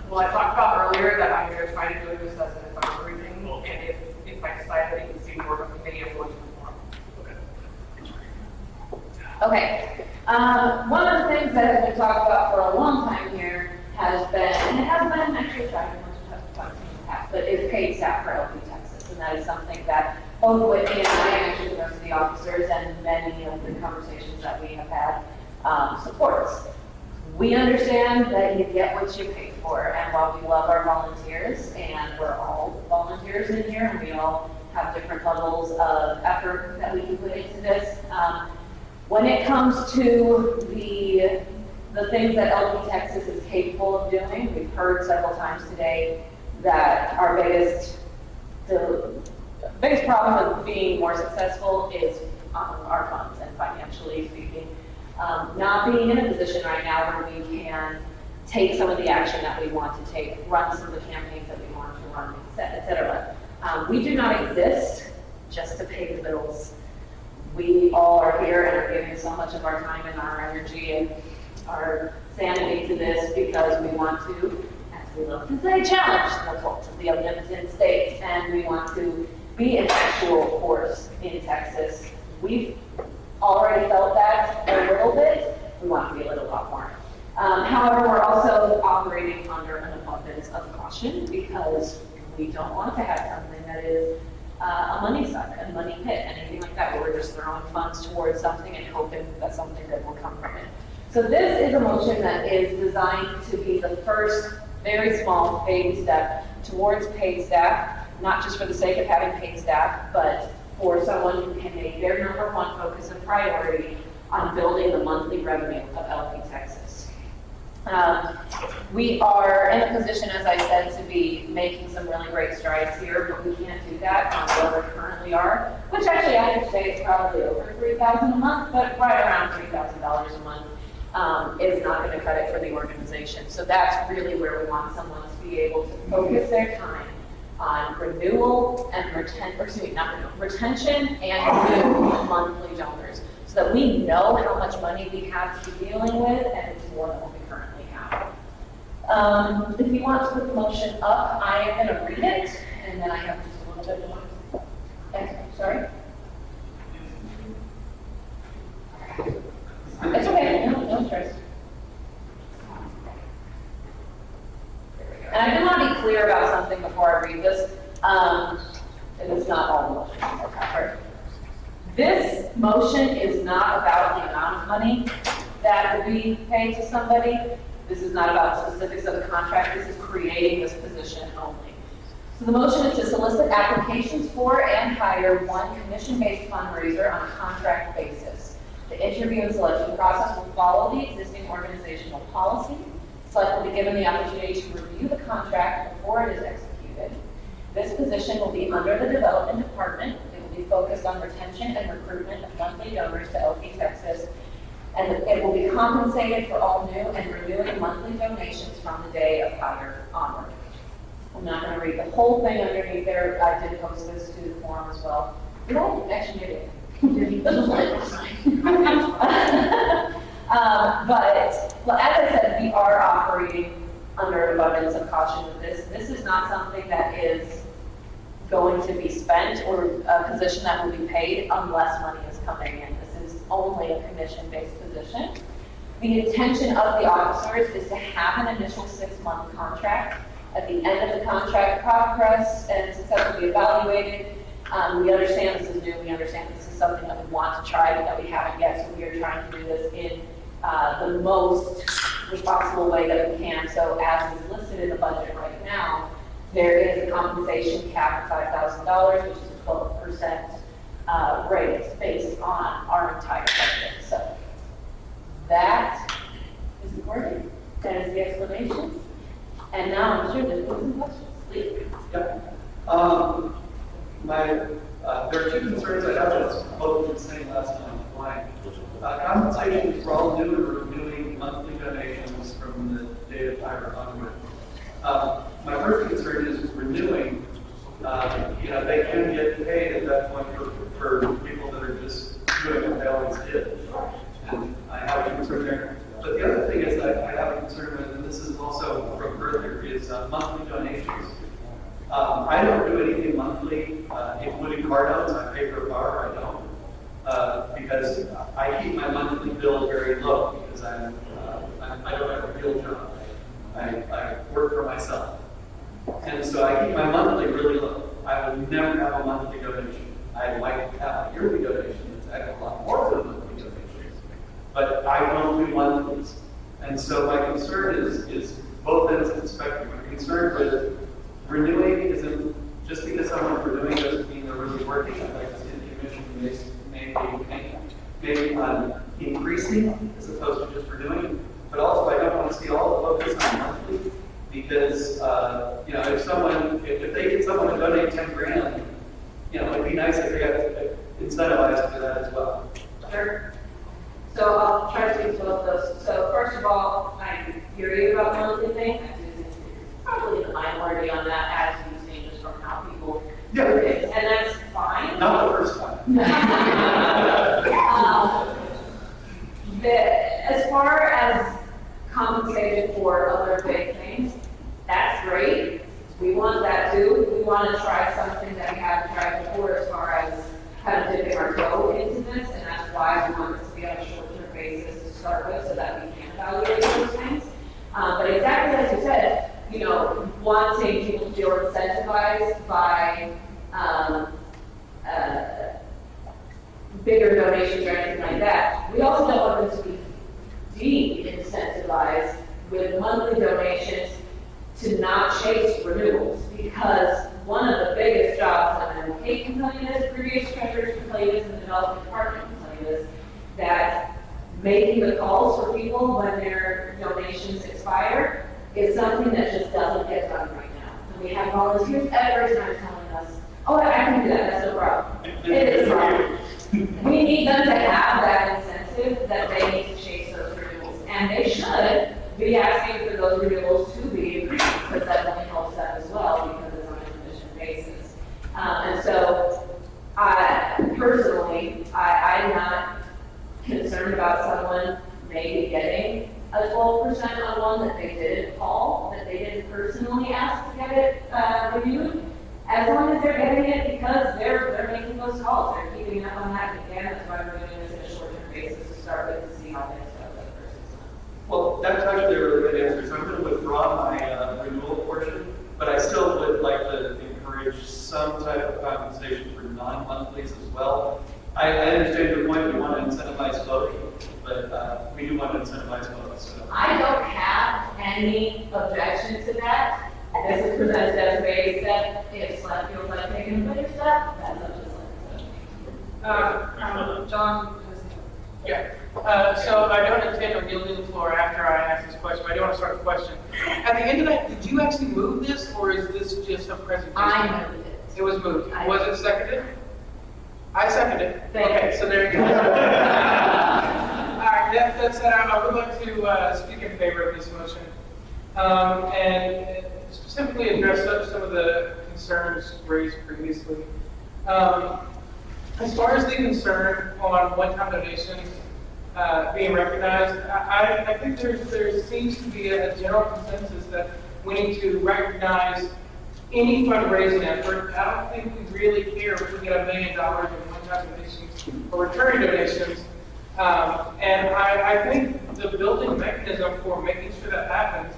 Well, I talked about earlier that I'm going to try to do this as an advisory thing, and if I decide that it needs to be more of a committee, I'm going to inform. Okay, one of the things that has been talked about for a long time here has been, and it has been actually tried once or twice in the past, but is paid staff for LP Texas, and that is something that both Whitney and I, and actually most of the officers and many of the conversations that we have had, supports. We understand that you get what you pay for, and while we love our volunteers, and we're all volunteers in here, and we all have different levels of effort that we can put into this, when it comes to the things that LP Texas is capable of doing, we've heard several times today that the biggest problem with being more successful is our funds and financially speaking. Not being in a position right now where we can take some of the action that we want to take, run some of the campaigns that we want to run, et cetera. We do not exist just to pay the bills. We all are here and are giving so much of our time and our energy and our sanity to this because we want to we love to say challenge the cult of the unlimited states, and we want to be an actual force in Texas. We've already felt that a little bit. We want to be a little lot more. However, we're also operating under an abundance of caution because we don't want to have something that is a money suck, a money pit, anything like that, where we're just throwing funds towards something and hoping that something good will come from it. So this is a motion that is designed to be the first very small baby step towards paid staff, not just for the sake of having paid staff, but for someone who can make their number one focus and priority on building the monthly revenue of LP Texas. We are in a position, as I said, to be making some really great strides here, but we can't do that on where we currently are, which actually I would say is probably over $3,000 a month, but right around $3,000 a month is not going to cut it for the organization. So that's really where we want someone to be able to focus their time on renewal and retention and new monthly donors, so that we know how much money we have to be dealing with, and it's more than what we currently have. If you want to put the motion up, I am going to read it, and then I have just a little bit more. Sorry? It's okay, no stress. And I do want to be clear about something before I read this. And it's not all the motion. Okay. This motion is not about the amount of money that will be paid to somebody. This is not about the specifics of the contract. This is creating this position only. So the motion is to solicit applications for and hire one commission-based fundraiser on a contract basis. The interview and selection process will follow the existing organizational policy. SLEC will be given the opportunity to review the contract before it is executed. This position will be under the development department. It will be focused on retention and recruitment of monthly donors to LP Texas, and it will be compensated for all new and renewing monthly donations from the day of hire onward. I'm not going to read the whole thing underneath there. I did post this to the forum as well. Did I actually get it? This was like last night. But as I said, we are operating under an abundance of caution with this. This is not something that is going to be spent or a position that will be paid unless money is coming in. This is only a commission-based position. The intention of the officers is to have an initial 6-month contract. At the end of the contract progress and successfully evaluated, we understand this is new, we understand this is something that we want to try, but that we haven't yet, so we are trying to do this in the most responsible way that we can. So as is listed in the budget right now, there is a compensation cap of $5,000, which is a 12% raise based on our entire budget. So that is the wording, that is the explanation. And now I'm sure there's some questions. Please. Yep. There are two concerns I have that's both been saying last time. Compensation for all new and renewing monthly donations from the date of hire onward. My first concern is renewing. They can get paid at that point for people that are just doing what they always did. And I have a concern there. But the other thing is that I have a concern with, and this is also from earlier, is monthly donations. I don't do anything monthly, including car notes. I pay for a car, I don't. Because I keep my monthly bill very low because I don't have a real job. I work for myself. And so I keep my monthly really low. I will never have a monthly donation. I like to have a yearly donation. It's a lot more than monthly donations. But I don't do monthlies. And so my concern is both ends of the spectrum. I'm concerned with renewing isn't just because someone's renewing doesn't mean they're really working. I'd like to see the commission maybe on increasing as opposed to just renewing. But also, I don't want to see all the focus on monthly because if they get someone to donate 10 grand, it'd be nice if they got incentivized for that as well. Sure. So I'll try to speak to both of those. So first of all, I hear you about the monthly thing. I do think you're probably in the minority on that, as you've seen just from how people do it, and that's fine. Not the first time. As far as compensated for other big things, that's that's great. We want that too. We want to try something that we haven't tried before as far as kind of dipping our toe into this, and that's why we want this to be on a short-term basis to start with, so that we can evaluate those things. But exactly as you said, you know, wanting people to feel incentivized by bigger donations or anything like that. We also don't want them to be de-incentivized with monthly donations to not chase renewals, because one of the biggest jobs, and Kate can tell you this, previous treasurers can tell you this, and the development department can tell you this, that making the calls for people when their donations expire is something that just doesn't get done right now. And we have volunteers every time telling us, oh, I can do that, that's no problem. It is a problem. We need them to have that incentive that they need to chase those renewals. And they should be asking for those renewals to be increased, because that only helps them as well, because it's on a commission basis. And so, personally, I'm not concerned about someone maybe getting a 12% on one that they didn't call, that they didn't personally ask to get it renewed, as long as they're getting it because they're making those calls, they're keeping up on that. Again, that's why we're doing this in a short-term basis to start with, to see how things go for the first 6 months. Well, that's actually a really good answer, so I'm going to withdraw my renewal portion, but I still would like to encourage some type of compensation for non-monthlies as well. I understand your point, we want to incentivize both, but we do want to incentivize both, so. I don't have any objection to that. This is presented as a baby step. If SLEC feels like taking a bigger step, that's up to SLEC. John? Yeah. So I don't intend on yielding the floor after I ask this question, but I do want to start the question. At the end of that, did you actually move this, or is this just a presentation? I moved it. It was moved. Was it seconded? I seconded it. Thank you. Okay, so there you go. All right, that said, I would like to speak in favor of this motion. And specifically address some of the concerns raised previously. As far as the concern on one-time donations being recognized, I think there seems to be a general consensus that we need to recognize any fundraising effort. I don't think we really care if we get $1 million in one-time donations or recurring donations. And I think the building mechanism for making sure that happens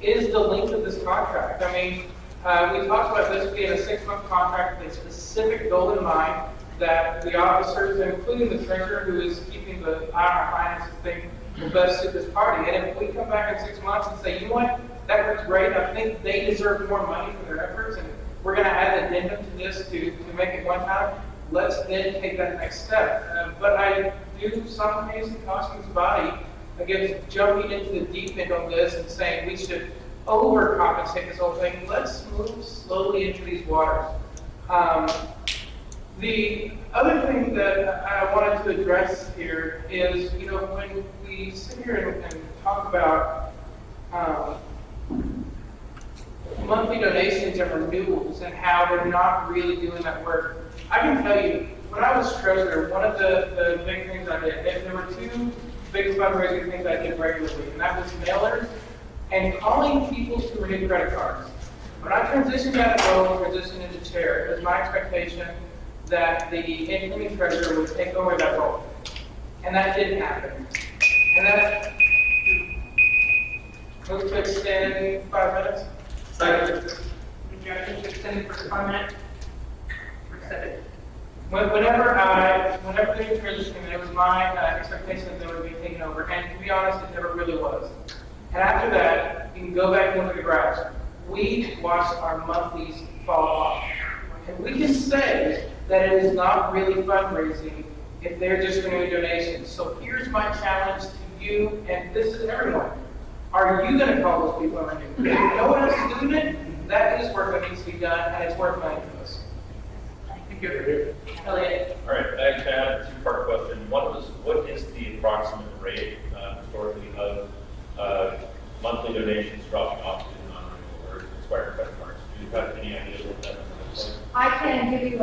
is the length of this contract. I mean, we talked about this being a 6-month contract with a specific goal in mind, that the officers, including the treasurer who is keeping the eye on our finances thing, will best suit this party. And if we come back in 6 months and say, you know what, that works great, I think they deserve more money for their efforts, and we're going to add an addendum to this to make it one time, let's then take that next step. But I do simultaneously caution this body against jumping into the deep end on this and saying we should overcompensate this whole thing. Let's move slowly into these waters. The other thing that I wanted to address here is, you know, when we sit here and talk about monthly donations and renewals and how they're not really doing that work, I can tell you, when I was treasurer, one of the big things I did, there were 2 big fundraising things I did regularly, and that was mailers and calling people to renew credit cards. When I transitioned out of role and transitioned into chair, it was my expectation that the incoming treasurer would take over that role. And that didn't happen. And that moved to extend 5 minutes. Second. Objection to extending for 5 minutes. Whenever they transitioned, it was my expectation that they would be taken over. And to be honest, it never really was. And after that, you can go back and look at the graphs. We watched our monthlies fall off. And we can say that it is not really fundraising if they're just renewing donations. So here's my challenge to you, and this is everyone. Are you going to call those people and renew? If no one else is doing it, that is work that needs to be done, and it's worth money to us. Thank you. Elliot. All right, thanks, Chad. 2-part question. One was, what is the approximate rate historically of monthly donations dropping off to non-renewal or expired credit cards? Do you have any idea what that is? I can give you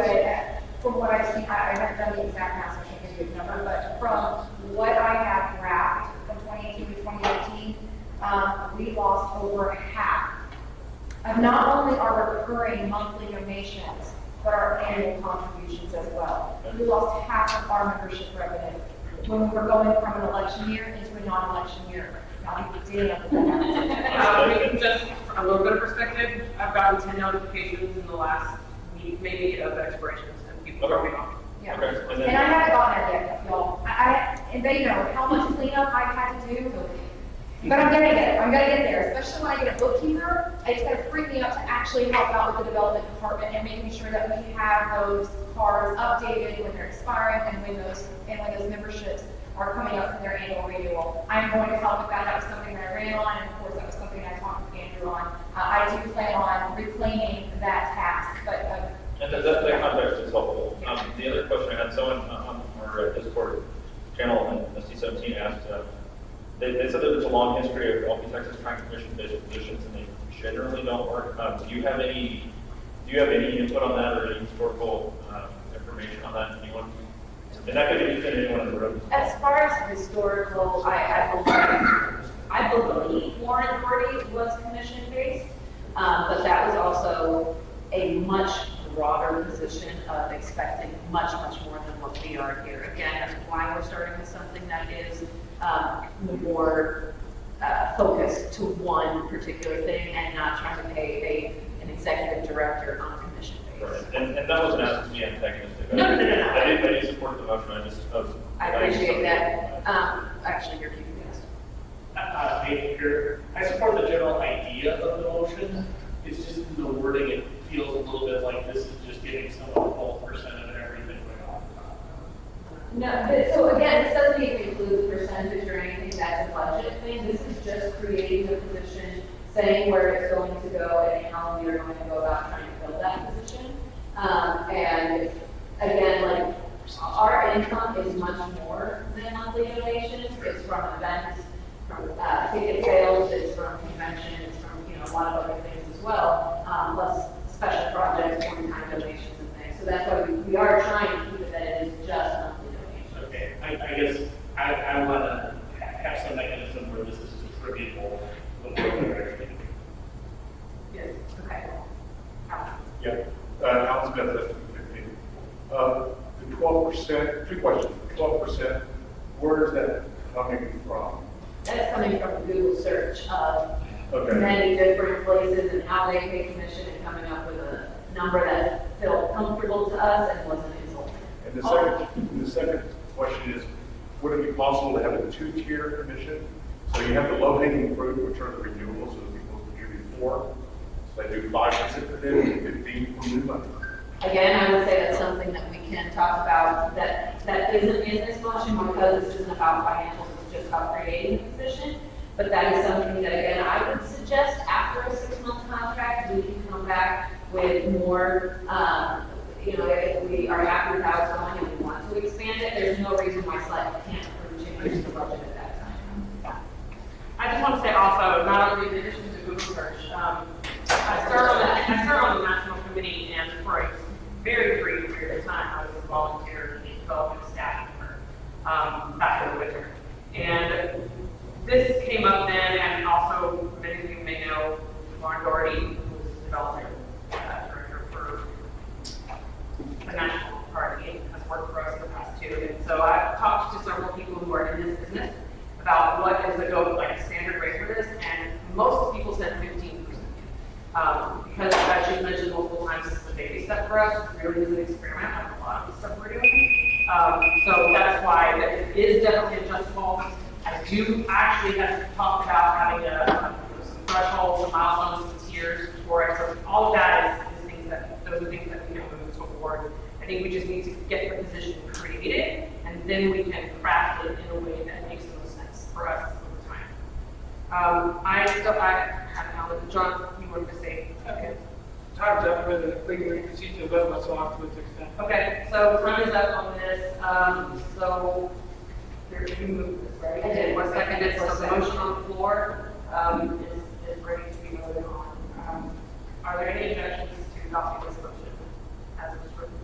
from what I've seen, I haven't done the exact math, so I can't give you a number, but from what I have graphed from 2018 to 2018, we lost over half of not only our recurring monthly donations, but our annual contributions as well. We lost half of our membership revenue when we were going from an election year into a non-election year. Not even damn. We can just, from a little bit of perspective, I've gotten 10 notifications in the last week, maybe, of expirations and people dropping off. Yeah. Okay, and then- And I haven't gotten there yet, y'all. And they know how much cleanup I've had to do. But I'm gonna get it. I'm gonna get there, especially when I get a bookkeeper. It's gonna freak me out to actually help out with the development department and making sure that we have those cards updated when they're expiring and when those memberships are coming up for their annual renewal. I'm going to help with that. That was something that I ran on, and of course, that was something I talked with Andrew on. I do plan on reclaiming that task, but And that context is helpful. The other question I had, someone on our Discord channel in C17 asked, they said that there's a long history of LP Texas trying commission-based positions, and they generally don't work. Do you have any input on that, or any historical information on that? Anyone? And that could be anyone in the room. As far as historical, I believe Warren Gordy was commission-based, but that was also a much broader position of expecting much, much more than what we are here. Again, that's why we're starting with something that is more focused to one particular thing and not trying to pay an executive director on a commission basis. Right. And that wasn't asked to be antagonistic. No. I did support the motion. I appreciate that. Actually, you're keeping this. I support the general idea of the motion. It's just in the wording, it feels a little bit like this is just giving someone 12% of everything going on. No, so again, this doesn't even include percentage or anything, that's a budget thing. This is just creating the position, saying where it's going to go and how we are going to go about trying to fill that position. And again, like, our income is much more than monthly donations. It's from events, from ticket sales, it's from conventions, it's from, a lot of other things as well, plus special projects, one-time donations and things. So that's why we are trying to keep it that it is just monthly donations. Okay, I guess I want to have some mechanism where this is attributable to the direction. Yes, okay. Yeah, Alan Smith, the 12%, two questions, 12%, where is that coming from? That's coming from a Google search of Okay. many different places and how they pay commission and coming up with a number that felt comfortable to us and wasn't insulting. And the second question is, would it be possible to have a two-tier commission? So you have the low-hanging fruit, which are the renewals, so the people who give you 4, so they do 5% for them, and 15 for new money. Again, I would say that's something that we can talk about that isn't in this motion because this isn't about financials, it's just about creating the position. But that is something that, again, I would suggest after a 6-month contract, we can come back with more, if we are happy with how it's going and we want to expand it, there's no reason why SLEC can't approve changes to the budget at that time. I just want to say also, not only in addition to Google search, I served on the national committee, and for a very brief period of time, I was a volunteer in development staff member back in the winter. And this came up then, and also many of you may know Lauren Doherty, who was development director for the National Party, has worked for us in the past too. And so I've talked to several people who are in this business about what is a standard rate for this, and most people said 15%. Because as she's mentioned multiple times, this is a baby step for us. It really is an experiment like a lot of the stuff we're doing. So that's why that it is definitely adjustable. I do actually have talked about having some thresholds, some milestones, some tiers for it. So all of that is things those are things that we can move forward. I think we just need to get the position created, and then we can craft it in a way that makes the most sense for us over time. I have John, you wanted to say? Okay. Time's up for the legally procedure vote, so I'll have to extend. Okay, so time is up on this. So you moved this, right? I did. One second, so the motion on the floor is ready to be voted on. Are there any objections to adopting this motion as it was written?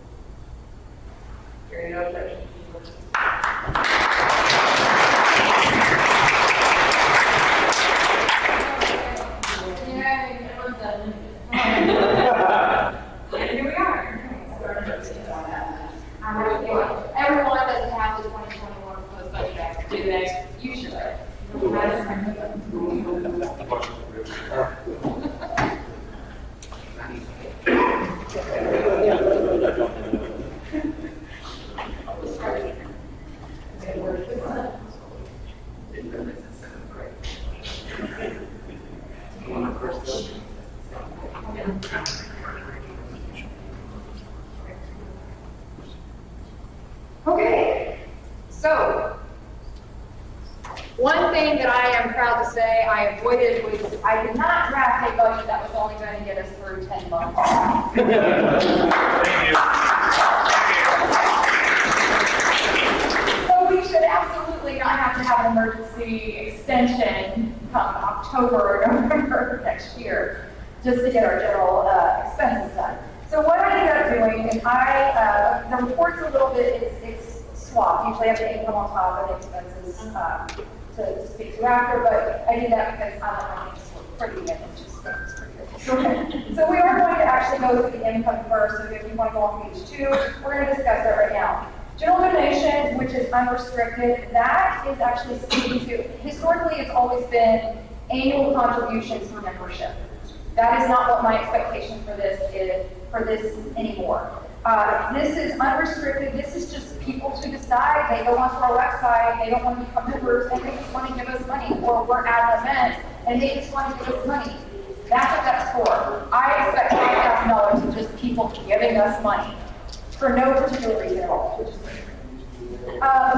Hearing no objections. Yay, everyone's done. Okay, so, one thing that I am proud to say I avoided was, I did not draft a budget that was only going to get us through 10 months. So we should absolutely not have to have an emergency extension come October or November of next year, just to get our general expenses done. So what I ended up doing is the report's a little bit, it's swapped. Usually I have the income on top and the expenses to speak to after, but I did that because I like my things to look pretty and it just looks pretty good. So we are going to actually go through the income first, so if you want to go on page 2, we're going to discuss that right now. General donations, which is unrestricted, that is actually speaking to, historically it's always been annual contributions for membership. That is not what my expectation for this is, anymore. This is unrestricted, this is just people to decide, they go onto our website, they don't want to become members, and they just want to give us money, or we're at an event, and they just want to give us money. That's what that's for. I expect $5,000 of just people giving us money, for no particular reason at all, which is great.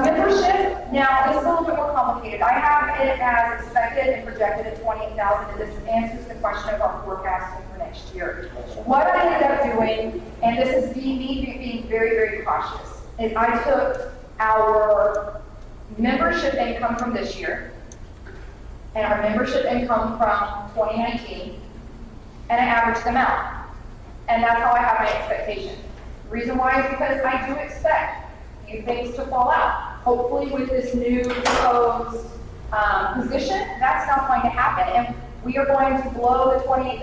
Membership, now this is a little bit more complicated. I have it as expected and projected at 28,000, and this answers the question of our forecasting for next year. What I ended up doing, and this is me being very, very cautious, is I took our membership income from this year and our membership income from 2019, and I averaged them out. And that's how I have my expectation. The reason why is because I do expect few things to fall out. Hopefully with this new proposed position, that's not going to happen, and we are going to blow the $28,000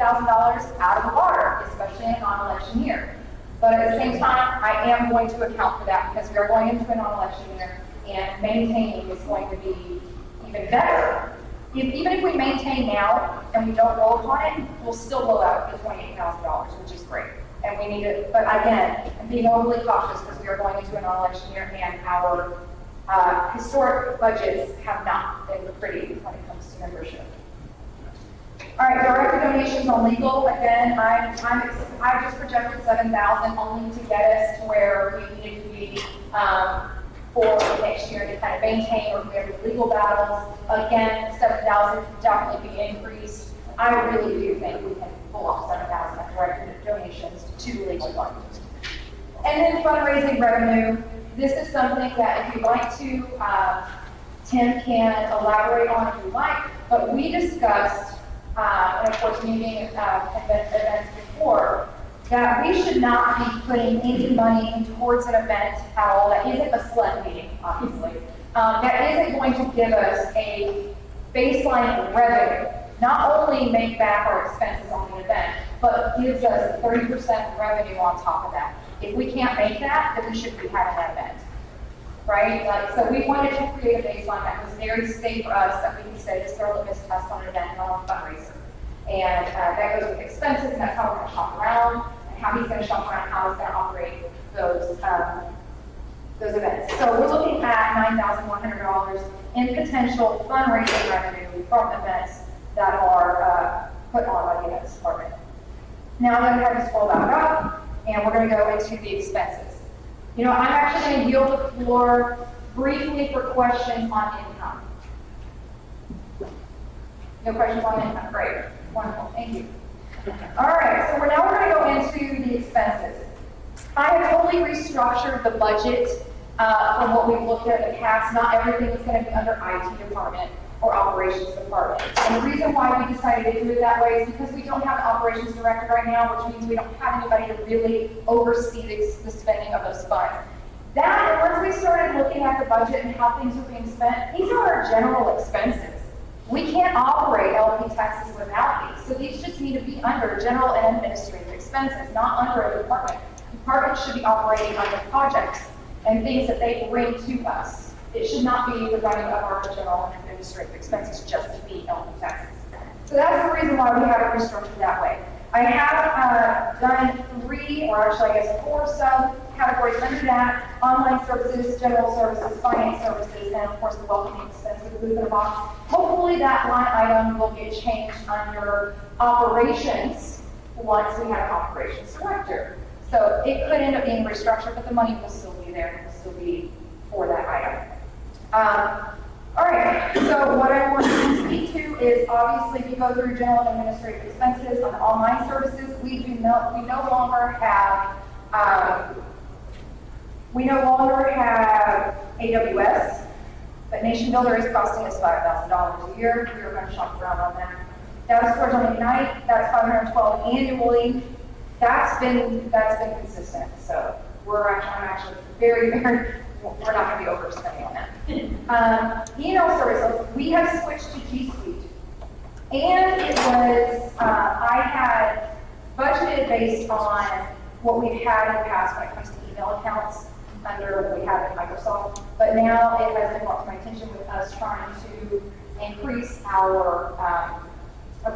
out of the water, especially in a non-election year. But at the same time, I am going to account for that because we are going into a non-election year, and maintaining is going to be even better. Even if we maintain now and we don't roll upon it, we'll still blow out the $28,000, which is great. And we need it, but again, I'm being overly cautious because we are going into an election year and our historic budgets have not been pretty when it comes to membership. All right, direct donations on legal, again, I just projected 7,000 only to get us to where we need to be for next year to kind of maintain, or if we have legal battles, again, 7,000 can definitely be increased. I really do think we can pull off 7,000 direct donations to legal funds. And then fundraising revenue. This is something that if you'd like to, Tim can elaborate on if you like, but we discussed, and of course meeting events before, that we should not be putting any money towards an event at all that isn't a SLEC meeting, obviously, that isn't going to give us a baseline revenue. Not only make back our expenses on the event, but gives us 30% revenue on top of that. If we can't make that, then we shouldn't be having that event, right? So we wanted to create a baseline that was very safe for us, that we can say this girl that missed us on an event, not on a fundraiser. And that goes with expenses, and that's how we're going to shop around, and how he's going to shop around, how he's going to operate those events. So we're looking at $9,100 in potential fundraising revenue from events that are put on by the events department. Now I'm going to have you scroll back up, and we're going to go into the expenses. You know, I'm actually going to yield the floor briefly for questions on income. No questions on income? Great. Wonderful. Thank you. All right, so now we're going to go into the expenses. I have totally restructured the budget from what we've looked at in the past. Not everything is going to be under IT department or operations department. And the reason why we decided to do it that way is because we don't have an operations director right now, which means we don't have anybody to really oversee the spending of those funds. That, and once we started looking at the budget and how things were being spent, these are our general expenses. We can't operate LP taxes without these. So these just need to be under general and administrative expenses, not under a department. Departments should be operating under projects and things that they bring to us. It should not be the running of our general and administrative expenses just to be LP taxes. So that's the reason why we have it restructured that way. I have done 3, or actually I guess 4 subcategories under that: online services, general services, finance services, and of course the welcoming expenses, the booth in a box. Hopefully that line item will get changed under operations once we had a operations director. So it could end up being restructured, but the money will still be there, and will still be for that item. All right, so what I want to speak to is obviously we go through general and administrative expenses on online services. We no longer have AWS, but Nation Builder is costing us $5,000 a year. We are going to shop around on that. Data storage on Ignite, that's $512 annually. That's been consistent. So I'm actually we're not going to be overspending on that. Email service, we have switched to G Suite. And it was, I had budgeted based on what we've had in the past when it comes to email accounts under what we have in Microsoft. But now it has been brought to my attention with us trying to increase our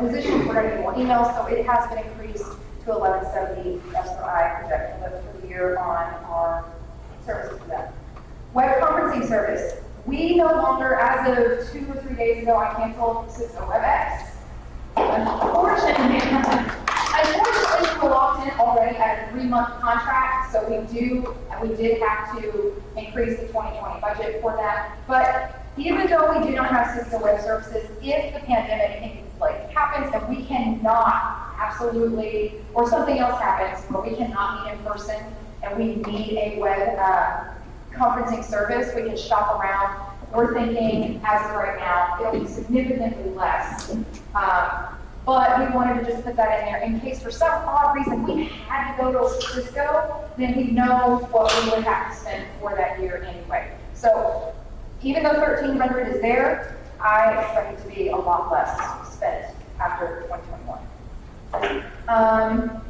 position for getting more emails. So it has been increased to 1170. That's what I project for the year on our services for that. Web conferencing service. We no longer, as of 2 or 3 days ago, I canceled Cisco WebEx. Unfortunately, we're locked in already at a 3-month contract, so we did have to increase the 2020 budget for that. But even though we do not have Cisco Web Services, if the pandemic happens and we cannot absolutely, or something else happens where we cannot meet in person and we need a web conferencing service, we can shop around. We're thinking, as of right now, it'll be significantly less. But we wanted to just put that in there in case for some odd reason we had to go to Cisco, then we know what we would have to spend for that year anyway. So even though $1,300 is there, I expect it to be a lot less spent after 2021.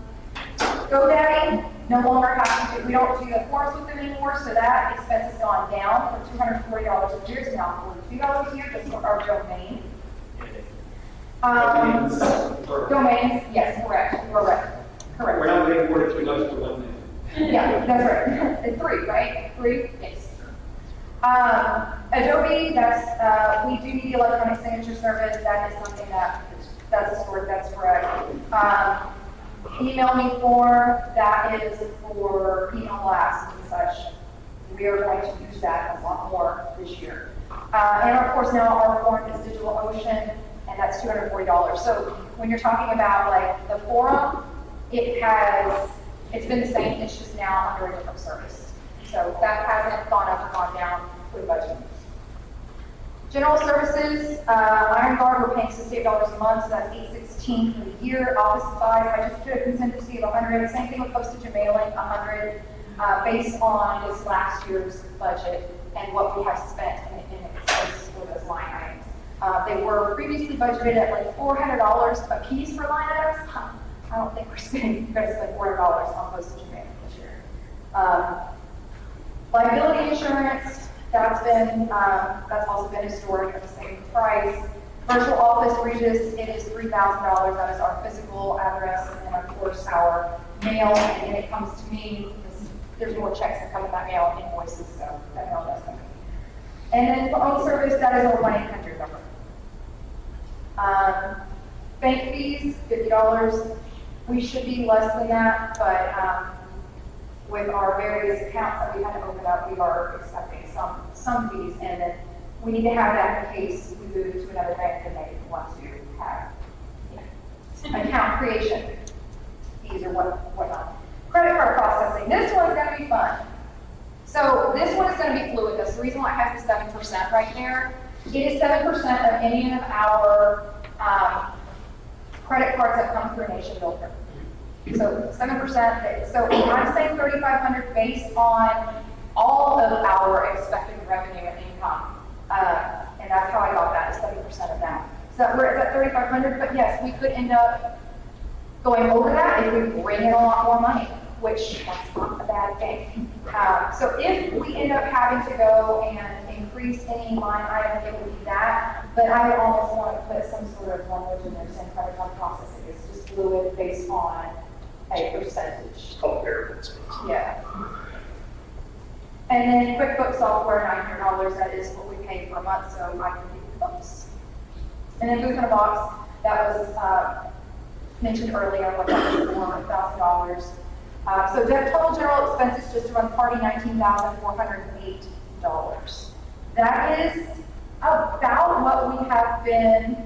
GoDaddy, no longer have to do, we don't do the forms with them anymore, so that expense has gone down from $240 a year to now $42 a year just for our domain. Domains, yes, correct. We're not paying $42 for one name. Yeah, that's right. It's 3, right? 3, yes. Adobe, we do need the electronic signature service. That is something that's correct. Email me form, that is for email blasts and such. We are going to use that a lot more this year. And of course now our form is DigitalOcean, and that's $240. So when you're talking about the forum, it's been the same, it's just now under a different service. So that hasn't gone up or gone down for the budget. General services, Iron Guard, we're paying $68 a month, so that's $816 for the year. Office supplies, I just put a contingency of $100. Same thing with postage and mailing, $100, based on this last year's budget and what we have spent in expenses for those line items. They were previously budgeted at $400 a piece for line items. I don't think we're going to spend $400 on postage and mailing this year. Liability insurance. That's also been historic at the same price. Virtual office Regis, it is $3,000. That is our physical address, and of course our mail. And when it comes to me, there's more checks that come with that mail, invoices, so that mail does come. And then for own service, that is our 1-800 number. Bank fees, $50. We should be less than that, but with our various accounts that we had to open up, we are expecting some fees, and then we need to have that in case we move to another bank and they want to have account creation fees or whatnot. Credit card processing. This one's going to be fun. So this one is going to be fluid. That's the reason why it has the 7% right there. It is 7% of any of our credit cards that come through Nation Builder. So 7%. So I'm saying 3,500 based on all of our expected revenue and income. And that's how I got that, is 7% of that. So we're at 3,500, but yes, we could end up going over that if we bring in a lot more money, which that's not a bad thing. So if we end up having to go and increase any line item, it would be that. But I would almost want to put some sort of language in there saying credit card processing is just fluid based on a percentage. Oh, variable expense. Yeah. And then QuickBooks software, $900, that is what we pay per month, so I can keep the books. And then Booth in a Box, that was mentioned earlier, what that was $104,000. So the total general expenses just to run the party, $19,408. That is about what we have been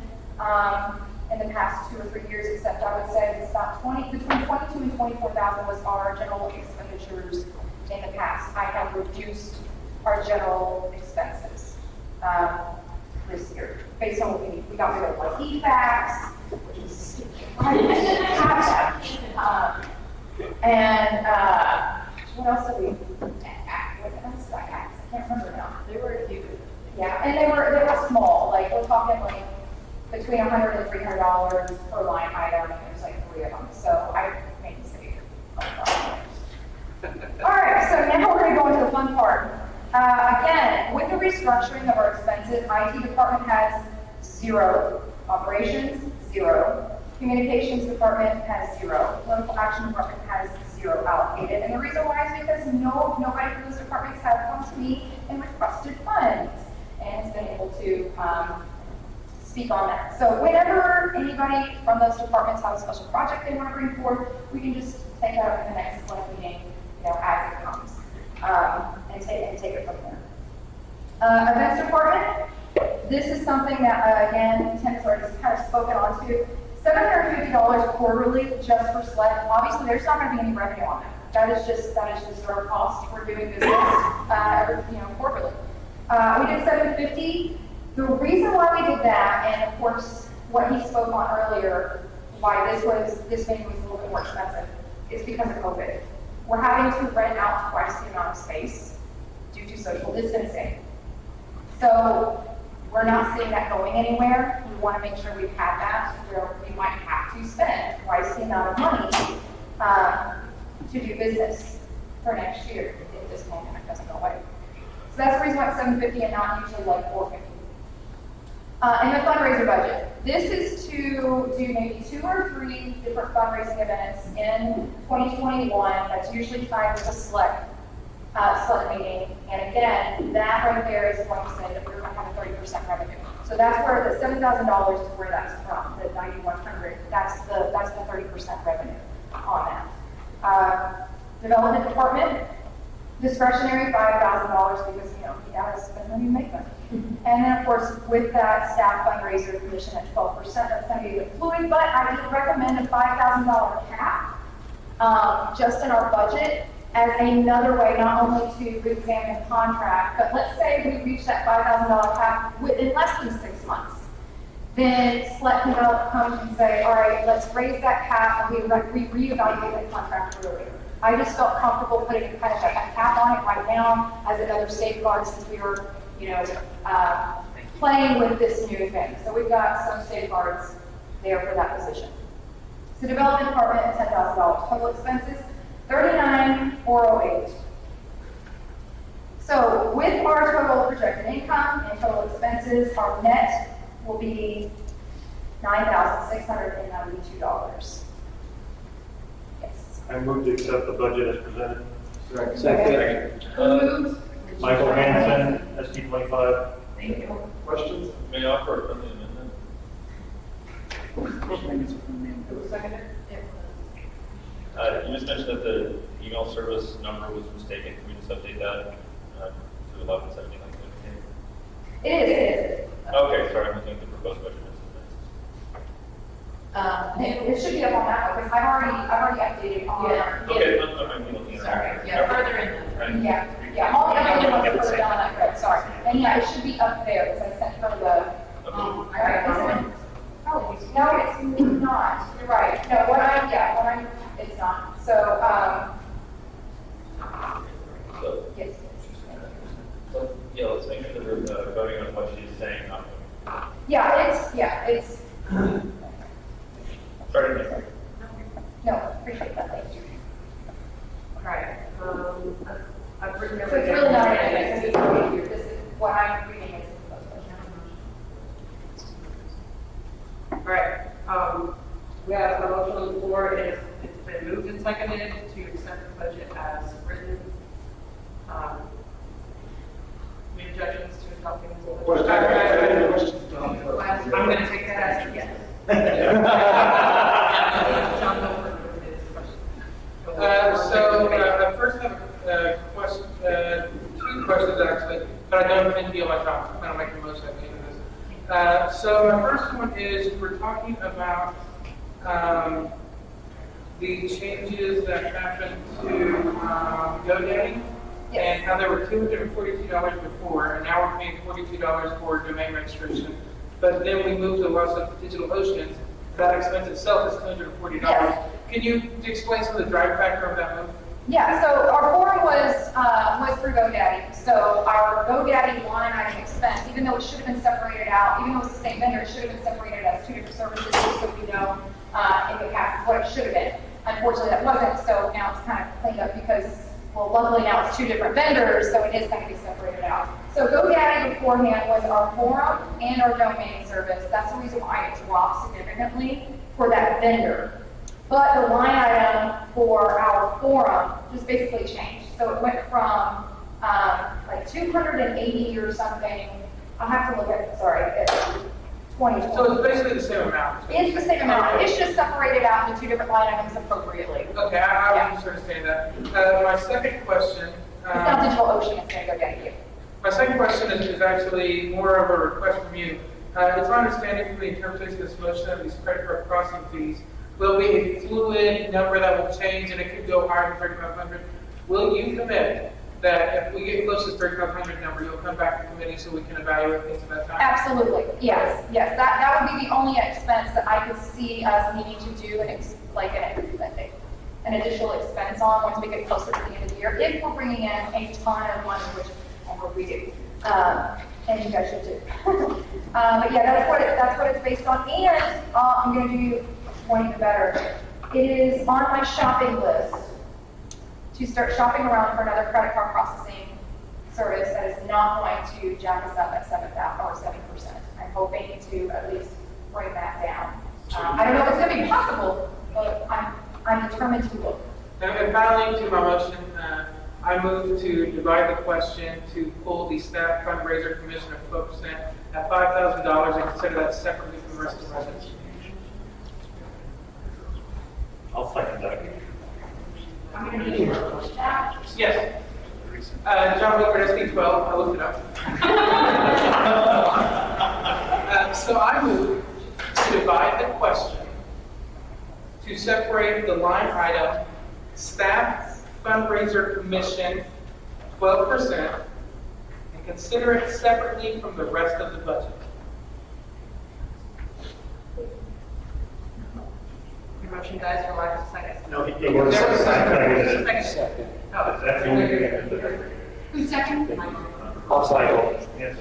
in the past 2 or 3 years, except I would say it's about between 22 and 24,000 was our general expenditures in the past. I have reduced our general expenses this year based on what we need. We got rid of like EFACs, which is stupid. And what else did we? What else did I ask? I can't remember now. There were a few. Yeah, and they were small. Like we're talking like between $100 and $300 per line item, and there's like 3 of them. So I made a mistake. All right, so now we're going to go into the fun part. Again, with the restructuring of our expenses, IT department has 0, operations 0, communications department has 0, political action department has 0 allocated. And the reason why is because nobody from those departments have come to me and requested funds and has been able to speak on that. So whenever anybody from those departments have a special project they want to bring forward, we can just take that up in the next SLEC meeting, as it comes, and take it from there. Events department, this is something that, again, Tim has already kind of spoken on to. $750 quarterly just for SLEC. Obviously, there's not going to be any revenue on that. That is just our cost for doing business, quarterly. We did $750. The reason why we did that, and of course, what he spoke on earlier, why this meeting was a little bit more expensive, is because of COVID. We're having to rent out twice the amount of space due to social distancing. So we're not seeing that going anywhere. We want to make sure we have that where we might have to spend twice the amount of money to do business for next year if this pandemic doesn't go away. So that's the reason why it's $750 and not usually like $450. And the fundraiser budget. This is to do maybe 2 or 3 different fundraising events in 2021. That's usually tied with a SLEC meeting. And again, that right there is going to say that we're going to have a 30% revenue. So that's where the $7,000 is where that's from. The $9,100. That's the 30% revenue on that. Development department. Discretionary $5,000 because you gotta spend money to make money. And then of course with that staff fundraiser commission at 12%, that's going to be a bit fluid, but I do recommend a $5,000 cap just in our budget as another way not only to examine the contract, but let's say we reach that $5,000 cap within less than 6 months. Then SLEC can come and say, all right, let's raise that cap and we reevaluate the contract earlier. I just felt comfortable putting kind of a cap on it right now as another safeguard since we were, playing with this new thing. So we've got some safeguards there for that position. So development department at $10,000. Total expenses, $39,408. So with our total projected income and total expenses, our net will be $9,692. I move to accept the budget as presented. Second. Michael Hanson, SD 25. Thank you. Questions? May I offer a friendly amendment? You just mentioned that the email service number was mistaken. Can we just update that to 1170 like that? It is. Okay, sorry, I'm looking at the proposed budget. It should be up on that because I've already updated on. Yeah. Okay, I'm looking at it. Sorry, yeah, further in. Right. Yeah, all the other ones are further down that road, sorry. And yeah, it should be up there because I sent her the, all right, isn't it? Oh, no, it's not, you're right. No, it's not. So, yes. So, yeah, let's make sure that we're voting on what she's saying, not. Yeah, it's, Sorry, Nick. no, appreciate that, thank you. Right, I've written So it's really not anything, it's right here. This is what I'm reading is the proposed budget. All right, we have a motion on the floor, it's been moved and seconded to accept the budget as written. Any objections to adopting this? I'm going to take that as a yes. John Milford with his So my first one is, we're talking about the changes that happened to GoDaddy, and how there were $242 before, and now we're paying $42 for domain registration. But then we moved to lots of DigitalOcean. That expense itself is $240. Yes. Can you explain some of the drive factor of that move? Yeah, so our forum was through GoDaddy. So our GoDaddy line item expense, even though it should have been separated out, even though it's the same vendor, it should have been separated as two different services, just so we know in the past what it should have been. Unfortunately, that wasn't, so now it's kind of cleaned up because, well, luckily now it's two different vendors, so it is going to be separated out. So GoDaddy beforehand was our forum and our domain service. That's the reason why it dropped significantly for that vendor. But the line item for our forum just basically changed. So it went from like 280 or something. I'll have to look at, sorry, it's 20. So it's basically the same amount. It's the same amount. It's just separated out into two different line items appropriately. Okay, I was understanding that. My second question. It's not DigitalOcean, it's going to go down to you. My second question is actually more of a request from you. It's my understanding from the interpretation of this motion of these credit card processing fees, will be a fluid number that will change and it could go higher than 3,500. Will you commit that if we get close to the 3,500 number, you'll come back to committee so we can evaluate things at that time? Absolutely, yes, yes. That would be the only expense that I could see us needing to do an additional expense on once we get closer to the end of the year, if we're bringing in a ton of money, which I hope we do. And you guys should too. But yeah, that's what it's based on. And I'm going to do one even better. It is on my shopping list to start shopping around for another credit card processing service that is not going to jack us up at 7%. I'm hoping to at least bring that down. I don't know if it's going to be possible, but I'm determined to look. And finally, to my motion, I move to divide the question to pull the staff fundraiser commission of 12% at $5,000 and consider that separately from the rest of the budget. I'll second that. I'm going to need your staff. Yes. John Wilford, SB 12, I looked it up. So I move to divide the question to separate the line item staff fundraiser commission 12% and consider it separately from the rest of the budget. Your motion dies for lack of a second. No, There was a second. That's the only thing. Who's second? I'll cycle. Yes.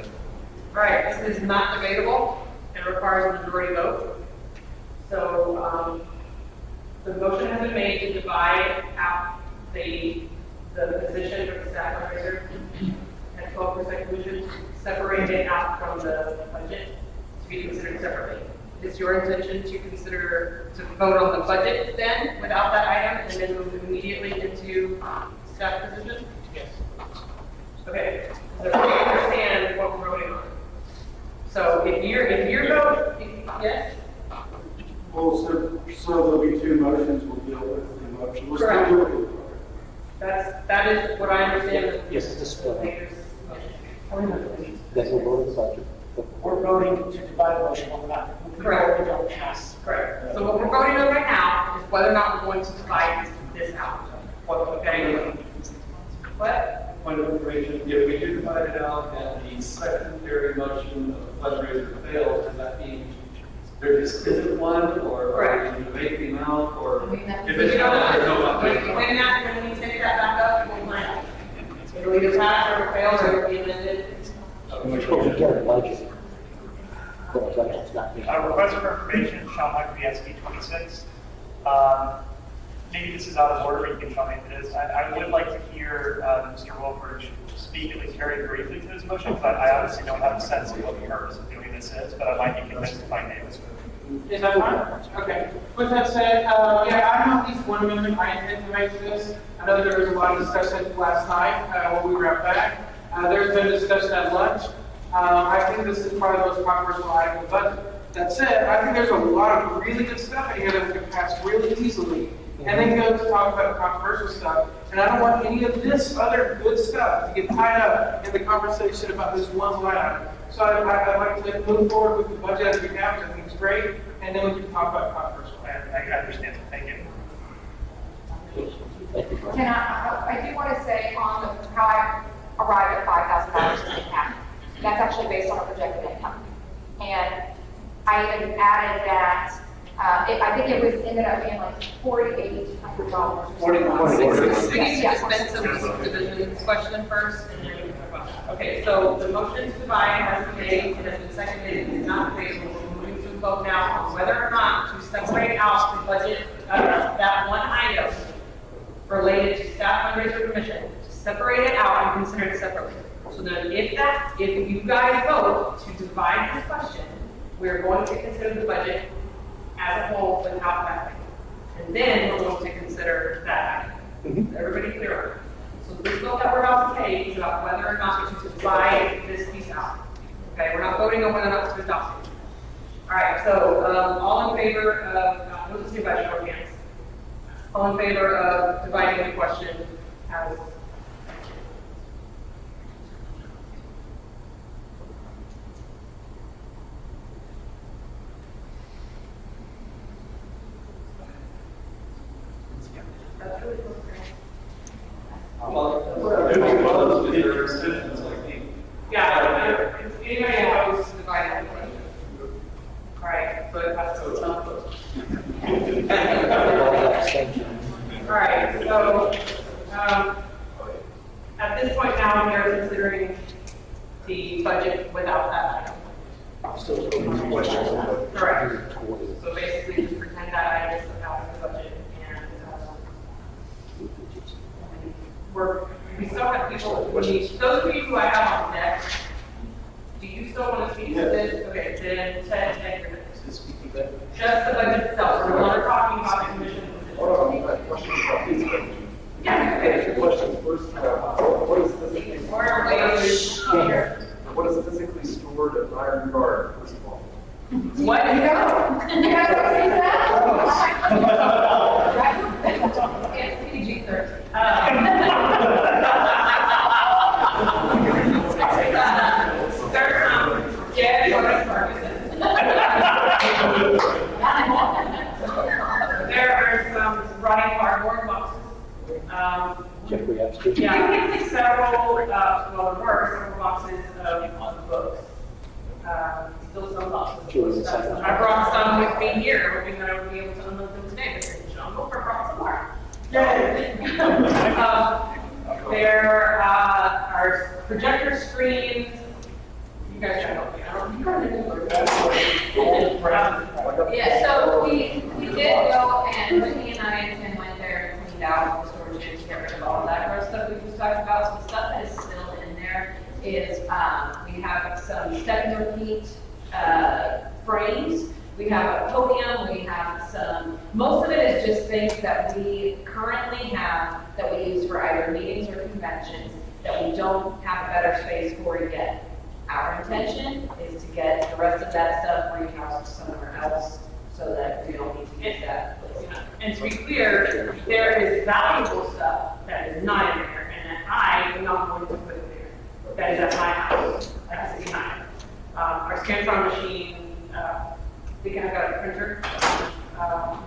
All right, this is not debatable and requires a majority vote. So the motion has been made to divide out the position for the staff fundraiser at 12% commission, separate it out from the budget to be considered separately. Is your intention to vote on the budget then without that item and then move immediately into staff position? Yes. Okay, so we understand what we're voting on. So if your vote, yes? Well, so there'll be two motions, we'll deal with the motion. We're still Correct. doing it. That is what I understand. Yes, it's a split. Mayor's motion. Then we'll go to the budget. We're voting to divide the motion, we're not, Correct. we don't pass. Correct. So what we're voting on right now is whether or not we're going to divide this out. Okay? What? Point of information, if we do divide it out and the secondary motion of the fundraiser fails, does that mean there just isn't one, or Correct. we debate the amount, or We have to if it's not, there's no When update? when we take that back up, we'll find out. It'll either pass or fail or it'll be amended. Which will we get a budget? For a budget, it's not. Request for information, Sean Huckabee, SB 26. Maybe this is out of order, but you can tell me if it is. I would like to hear Mr. Wolford speak at least very briefly to this motion, but I obviously don't have a sense of what the purpose of doing this is, but I might be convinced if I name it. Is that fine? Okay. With that said, yeah, I have at least one amendment I intend to make to this. I know there was a lot of discussion last night when we were back. There's been discussion at lunch. I think this is probably the most controversial item in the budget. That said, I think there's a lot of really good stuff in here that we can pass really easily. And then go to talk about the controversial stuff. And I don't want any of this other good stuff to get tied up in the conversation about this one line item. So I'd like to move forward with the budget as we have, which I think is great, and then we can talk about controversial. I understand, thank you. Can I do want to say on how I arrived at $5,000 in income. That's actually based on a projected income. And I even added that, I think it was, ended up being like $4,800. 41. We need to dispense some divisions question first, and then we can talk about that. Okay, so the motion to divide has been made, it has been seconded, it is not debatable. We're moving to vote now on whether or not to separate out the budget, that one item related to staff fundraiser commission, to separate it out and consider it separately. So then if you guys vote to divide this question, we're going to consider the budget as a whole without that item. And then we're going to consider that item. Everybody clear on that? So this vote that we're about to take is about whether or not to divide this piece out. Okay, we're not voting on whether or not to adopt it. All right, so all in favor of, we'll just do by show of hands. All in favor of dividing the question as that's really close. Well, if you vote, if there are extensions like me. Yeah, anybody opposed to dividing the question? All right, so it has to, it's not close. All right, so, at this point now, we are considering the budget without that item. Still open questions. Correct. So basically, just pretend that item is out of the budget, and, we still have people, those of you who I have on deck, do you still want to speak to this? Okay, then Ted, you're next. Just the budget itself, we're no longer talking about the commission. Yeah, okay. Question first, what is physically stored? What is physically stored at Iron Guard, first of all? What? You guys see that? It's PG-13. There are some running cardboard boxes. Jeffrey Epstein. Yeah, several, well, there were several boxes of books. Still some boxes of books. I brought some with me here, hoping that I would be able to unload them today, but John Wilfer brought some more. There are projector screens. You guys try to help me out. Yeah, so we did go and Whitney and I and Tim went there and cleaned out the storage units to get rid of all of that gross stuff we just talked about. So the stuff that is still in there is, we have some step and repeat frames. We have a podium, we have some, most of it is just things that we currently have that we use for either meetings or conventions that we don't have a better space for yet. Our intention is to get the rest of that stuff rehoused somewhere else so that we don't need to use that place. And to be clear, there is valuable stuff that is not in there and that I am not going to put in there. That is at my house, that's behind. Our Scantron machine, I think I've got a printer,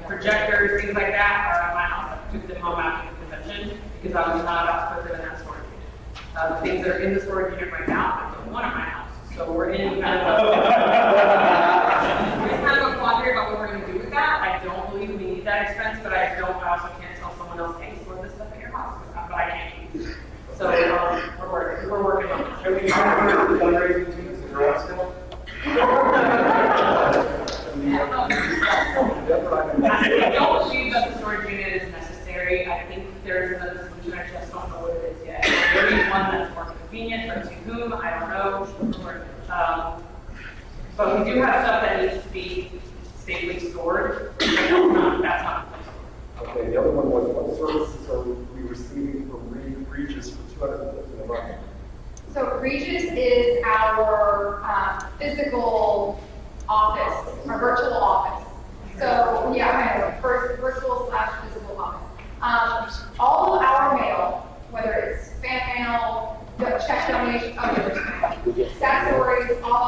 projectors, things like that are at my house. I took them home after the convention because I was not about to put them in that storage unit. The things that are in the storage unit right now, I don't want at my house. So we're in kind of a quandary about what we're going to do with that. I don't believe we need that expense, but I also can't tell someone else, hey, store this stuff in your house, but I can't use it. So we're working on it. Are we trying to do fundraising teams in your house still? I don't believe that the storage unit is necessary. I think there's another solution. I just don't know what it is yet. Maybe one that's more convenient, but to whom, I don't know. But we do have stuff that needs to be safely stored. That's not. Okay, the other one was, what services are we receiving from Regis for $250 a month? So Regis is our physical office, our virtual office. So yeah, virtual / physical office. All of our mail, whether it's fan mail, check donation, staff stories, all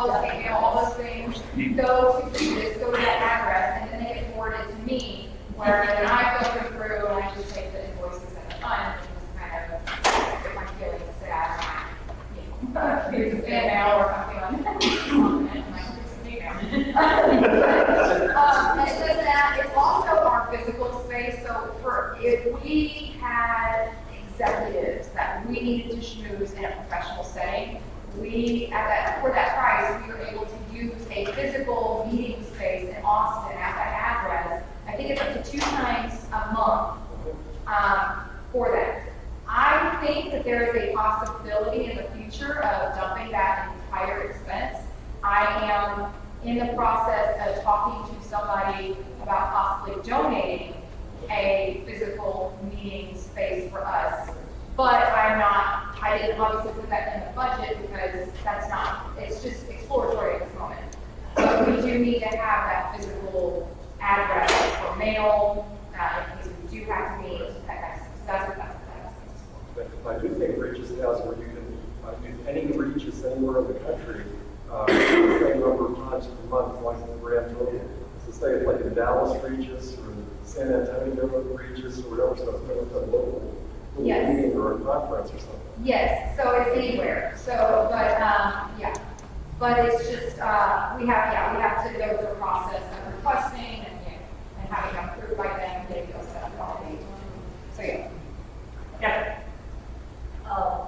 we had executives that we needed to schmooze in a professional setting, for that price, we were able to use a physical meeting space in Austin at that address. I think it's up to 2 times a month for that. I think that there is a possibility in the future of dumping that entire expense. I am in the process of talking to somebody about possibly donating a physical meeting space for us. But I didn't obviously put that in the budget because it's just exploratory at this moment. But we do need to have that physical address for mail, in case we do have to meet, that's what that's. I do think Regis has where you can, if any Regis anywhere in the country, the same number of times per month, like the grand total. So say it's like the Dallas Regis or San Antonio Regis or whatever, so it's going to a local Yes. meeting or a conference or something. Yes, so it's anywhere, yeah. But it's just, we have to go through a process of requesting and having them approved by them, and getting those stuff all day. So, yeah. Yeah.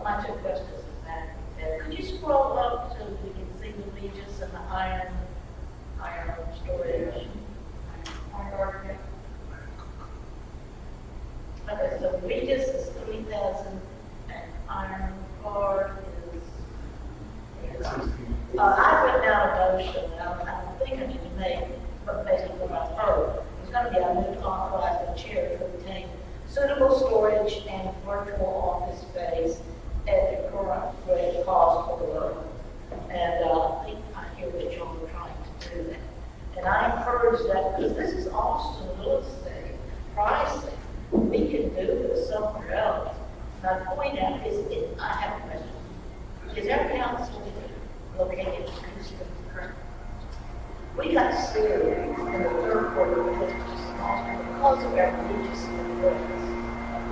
My 2 questions is that, could you scroll up so we can see the Regis and the iron storage? Okay, so Regis is 3,000 and iron bar is, I went down a motion, and I'm thinking you can make, but based on what I've heard, it's going to be, I moved to authorize the chair to obtain suitable storage and virtual office space at the current rate cost or lower. And I think I hear that y'all are trying to do that. And I encourage that, because this is Austin real estate pricing. We can do this somewhere else. My point out is, I have a question. Is our council located in Houston currently? We got sued in the 3rd quarter because of our religious influence.